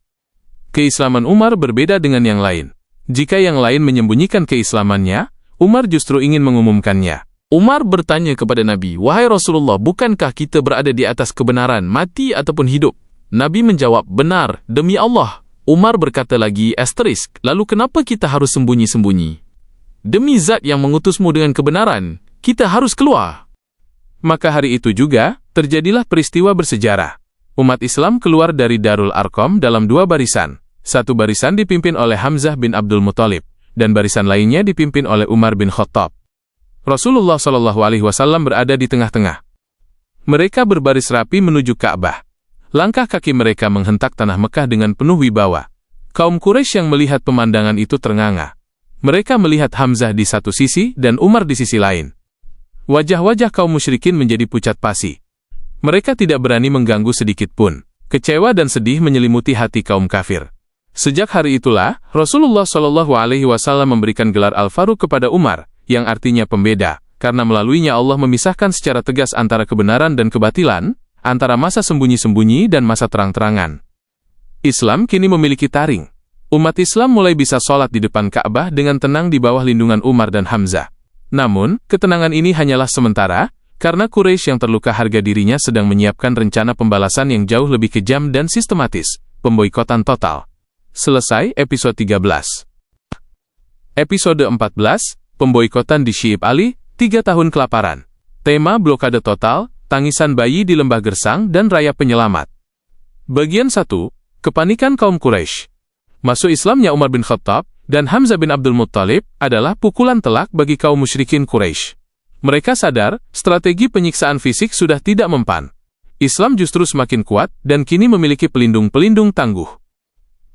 Keislaman Umar berbeda dengan yang lain. Jika yang lain menyembunyikan keislamannya, Umar justru ingin mengumumkannya. Umar bertanya kepada Nabi, Wahai Rasulullah, bukankah kita berada di atas kebenaran, mati ataupun hidup? Nabi menjawab, benar, demi Allah. Umar berkata lagi, lalu kenapa kita harus sembunyi-sembunyi? Demi zat yang mengutusmu dengan kebenaran, kita harus keluar. Maka hari itu juga, terjadilah peristiwa bersejarah. Umat Islam keluar dari Darul Arqam dalam dua barisan. Satu barisan dipimpin oleh Hamzah bin Abdul Muthalib, dan barisan lainnya dipimpin oleh Umar bin Khattab. Rasulullah SAW berada di tengah-tengah. Mereka berbaris rapi menuju Ka'bah. Langkah kaki mereka menghentak tanah Mekah dengan penuh wibawa. Kaum Quraisy yang melihat pemandangan itu ternganga. Mereka melihat Hamzah di satu sisi dan Umar di sisi lain. Wajah-wajah kaum musyrikin menjadi pucat pasi. Mereka tidak berani mengganggu sedikit pun. Kecewa dan sedih menyelimuti hati kaum kafir. Sejak hari itulah, Rasulullah SAW memberikan gelar Al-Faruq kepada Umar, yang artinya pembeda, karena melaluinya Allah memisahkan secara tegas antara kebenaran dan kebatilan, antara masa sembunyi-sembunyi dan masa terang-terangan. Islam kini memiliki taring. Umat Islam mulai bisa sholat di depan Ka'bah dengan tenang di bawah lindungan Umar dan Hamzah. Namun, ketenangan ini hanyalah sementara, karena Quraisy yang terluka harga dirinya sedang menyiapkan rencana pembalasan yang jauh lebih kejam dan sistematis, pemboikotan total. Selesai episode 13. Episode 14, Pemboikotan di Syi'ib Ali, 3 tahun kelaparan. Tema blokade total, tangisan bayi di lembah gersang dan raya penyelamat. Bagian 1, kepanikan kaum Quraisy. Masuk Islamnya Umar bin Khattab dan Hamzah bin Abdul Muthalib adalah pukulan telak bagi kaum musyrikin Quraisy. Mereka sadar, strategi penyiksaan fisik sudah tidak mempan. Islam justru semakin kuat dan kini memiliki pelindung-pelindung tangguh.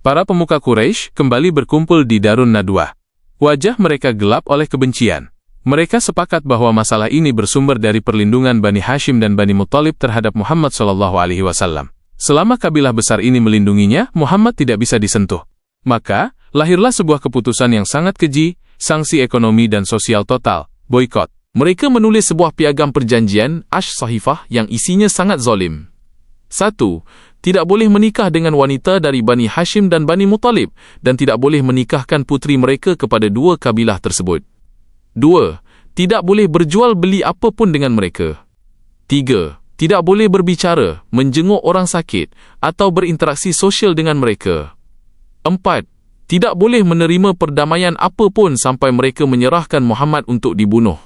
Para pemuka Quraisy kembali berkumpul di Darun Nadwah. Wajah mereka gelap oleh kebencian. Mereka sepakat bahwa masalah ini bersumber dari perlindungan Bani Hashim dan Bani Muthalib terhadap Muhammad SAW. Selama kabilah besar ini melindunginya, Muhammad tidak bisa disentuh. Maka, lahirlah sebuah keputusan yang sangat keji, sanksi ekonomi dan sosial total, boikot. Mereka menulis sebuah piagam perjanjian, Ash-Sahifah, yang isinya sangat zalim. 1. Tidak boleh menikah dengan wanita dari Bani Hashim dan Bani Muthalib, dan tidak boleh menikahkan putri mereka kepada dua kabilah tersebut. 2. Tidak boleh berjual beli apa pun dengan mereka. 3. Tidak boleh berbicara, menjenguk orang sakit atau berinteraksi sosial dengan mereka. 4. Tidak boleh menerima perdamaian apa pun sampai mereka menyerahkan Muhammad untuk dibunuh.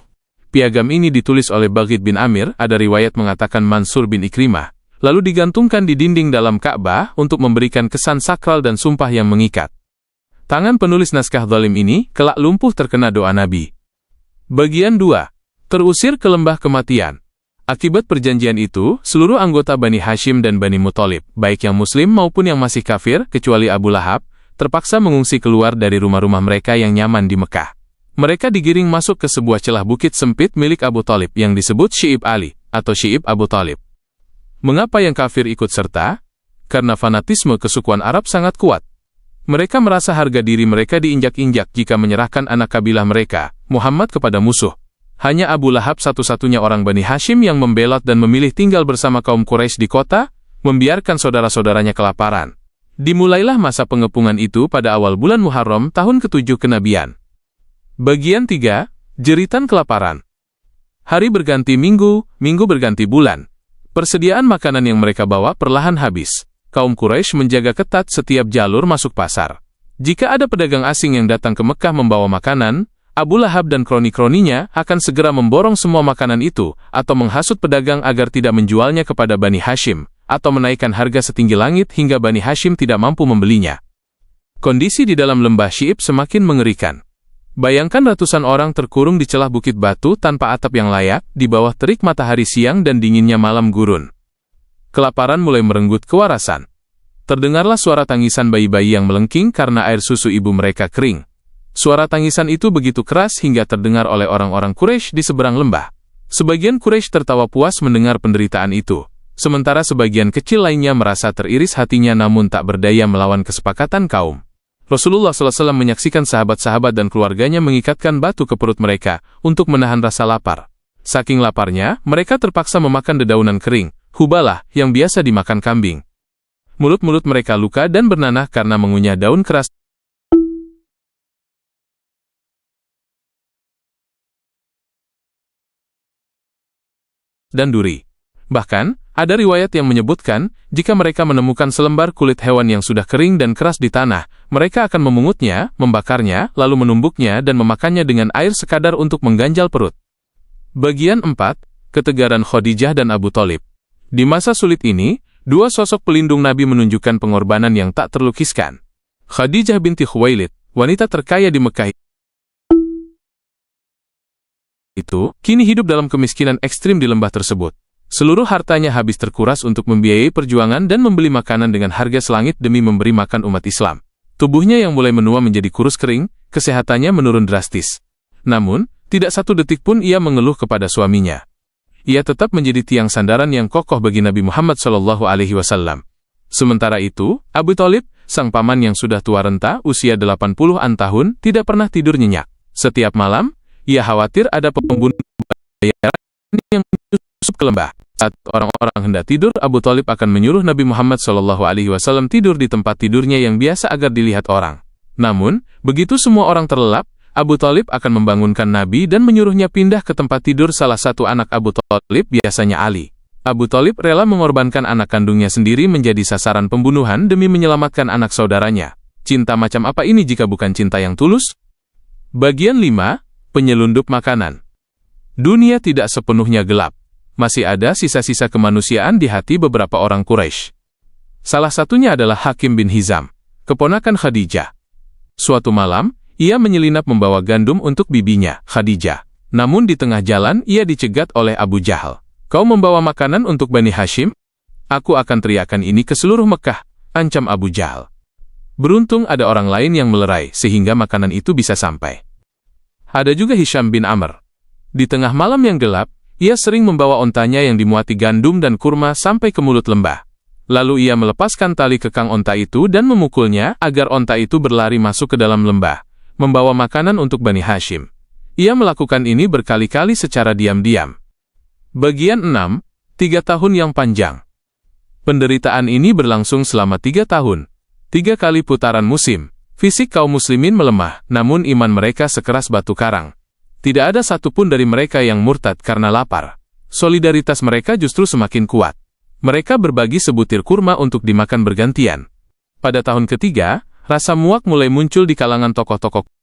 Piagam ini ditulis oleh Baghid bin Amir, ada riwayat mengatakan Mansur bin Ikrimah, lalu digantungkan di dinding dalam Ka'bah untuk memberikan kesan sakral dan sumpah yang mengikat. Tangan penulis naskah zalim ini kelak lumpuh terkena doa Nabi. Bagian 2. Terusir ke lembah kematian. Akibat perjanjian itu, seluruh anggota Bani Hashim dan Bani Muthalib, baik yang muslim maupun yang masih kafir, kecuali Abu Lahab, terpaksa mengungsi keluar dari rumah-rumah mereka yang nyaman di Mekah. Mereka digiring masuk ke sebuah celah bukit sempit milik Abu Thalib yang disebut Syi'ib Ali, atau Syi'ib Abu Thalib. Mengapa yang kafir ikut serta? Karena fanatisme kesukuan Arab sangat kuat. Mereka merasa harga diri mereka diinjak-injak jika menyerahkan anak kabilah mereka, Muhammad, kepada musuh. Hanya Abu Lahab satu-satunya orang Bani Hashim yang membelot dan memilih tinggal bersama kaum Quraisy di kota, membiarkan saudara-saudaranya kelaparan. Dimulailah masa pengepungan itu pada awal bulan Muharram tahun ke-7 kenabian. Bagian 3. Jeritan kelaparan. Hari berganti minggu, minggu berganti bulan. Persediaan makanan yang mereka bawa perlahan habis. Kaum Quraisy menjaga ketat setiap jalur masuk pasar. Jika ada pedagang asing yang datang ke Mekah membawa makanan, Abu Lahab dan kroni-kroninya akan segera memborong semua makanan itu, atau menghasut pedagang agar tidak menjualnya kepada Bani Hashim, atau menaikkan harga setinggi langit hingga Bani Hashim tidak mampu membelinya. Kondisi di dalam lembah Syi'ib semakin mengerikan. Bayangkan ratusan orang terkurung di celah bukit batu tanpa atap yang layak, di bawah terik matahari siang dan dinginnya malam gurun. Kelaparan mulai merenggut kewarasan. Terdengarlah suara tangisan bayi-bayi yang melengking karena air susu ibu mereka kering. Suara tangisan itu begitu keras hingga terdengar oleh orang-orang Quraisy di seberang lembah. Sebagian Quraisy tertawa puas mendengar penderitaan itu, sementara sebagian kecil lainnya merasa teriris hatinya namun tak berdaya melawan kesepakatan kaum. Rasulullah SAW menyaksikan sahabat-sahabat dan keluarganya mengikatkan batu ke perut mereka untuk menahan rasa lapar. Saking laparnya, mereka terpaksa memakan dedaunan kering, hubalah, yang biasa dimakan kambing. Mulut-mulut mereka luka dan bernanah karena mengunyah daun keras dan duri. Bahkan, ada riwayat yang menyebutkan, jika mereka menemukan selembar kulit hewan yang sudah kering dan keras di tanah, mereka akan memungutnya, membakarnya, lalu menumbuknya dan memakannya dengan air sekadar untuk mengganjal perut. Bagian 4. Ketegaran Khadijah dan Abu Thalib. Di masa sulit ini, dua sosok pelindung Nabi menunjukkan pengorbanan yang tak terlukiskan. Khadijah binti Khuwailid, wanita terkaya di Mekah itu, kini hidup dalam kemiskinan ekstrim di lembah tersebut. Seluruh hartanya habis terkuras untuk membiayai perjuangan dan membeli makanan dengan harga selangit demi memberi makan umat Islam. Tubuhnya yang mulai menua menjadi kurus kering, kesehatannya menurun drastis. Namun, tidak satu detik pun ia mengeluh kepada suaminya. Ia tetap menjadi tiang sandaran yang kokoh bagi Nabi Muhammad SAW. Sementara itu, Abu Thalib, sang paman yang sudah tua renta, usia 80-an tahun, tidak pernah tidur nyenyak. Setiap malam, ia khawatir ada pembunuh bayaran yang menyusup ke lembah. Saat orang-orang hendak tidur, Abu Thalib akan menyuruh Nabi Muhammad SAW tidur di tempat tidurnya yang biasa agar dilihat orang. Namun, begitu semua orang terlelap, Abu Thalib akan membangunkan Nabi dan menyuruhnya pindah ke tempat tidur salah satu anak Abu Thalib, biasanya Ali. Abu Thalib rela mengorbankan anak kandungnya sendiri menjadi sasaran pembunuhan demi menyelamatkan anak saudaranya. Cinta macam apa ini jika bukan cinta yang tulus? Bagian 5. Penyelundup makanan. Dunia tidak sepenuhnya gelap. Masih ada sisa-sisa kemanusiaan di hati beberapa orang Quraisy. Salah satunya adalah Hakim bin Hizam, keponakan Khadijah. Suatu malam, ia menyelinap membawa gandum untuk bibinya, Khadijah. Namun di tengah jalan, ia dicegat oleh Abu Jahal. "Kau membawa makanan untuk Bani Hashim? Aku akan teriakan ini ke seluruh Mekah," ancam Abu Jahal. Beruntung ada orang lain yang melerai, sehingga makanan itu bisa sampai. Ada juga Hisham bin Amr. Di tengah malam yang gelap, ia sering membawa ontanya yang dimuati gandum dan kurma sampai ke mulut lembah. Lalu ia melepaskan tali kekang onta itu dan memukulnya agar onta itu berlari masuk ke dalam lembah, membawa makanan untuk Bani Hashim. Ia melakukan ini berkali-kali secara diam-diam. Bagian 6. 3 tahun yang panjang. Penderitaan ini berlangsung selama 3 tahun. 3 kali putaran musim. Fisik kaum muslimin melemah, namun iman mereka sekeras batu karang. Tidak ada satupun dari mereka yang murtad karena lapar. Solidaritas mereka justru semakin kuat. Mereka berbagi sebutir kurma untuk dimakan bergantian. Pada tahun ketiga, rasa muak mulai muncul di kalangan tokoh-tokoh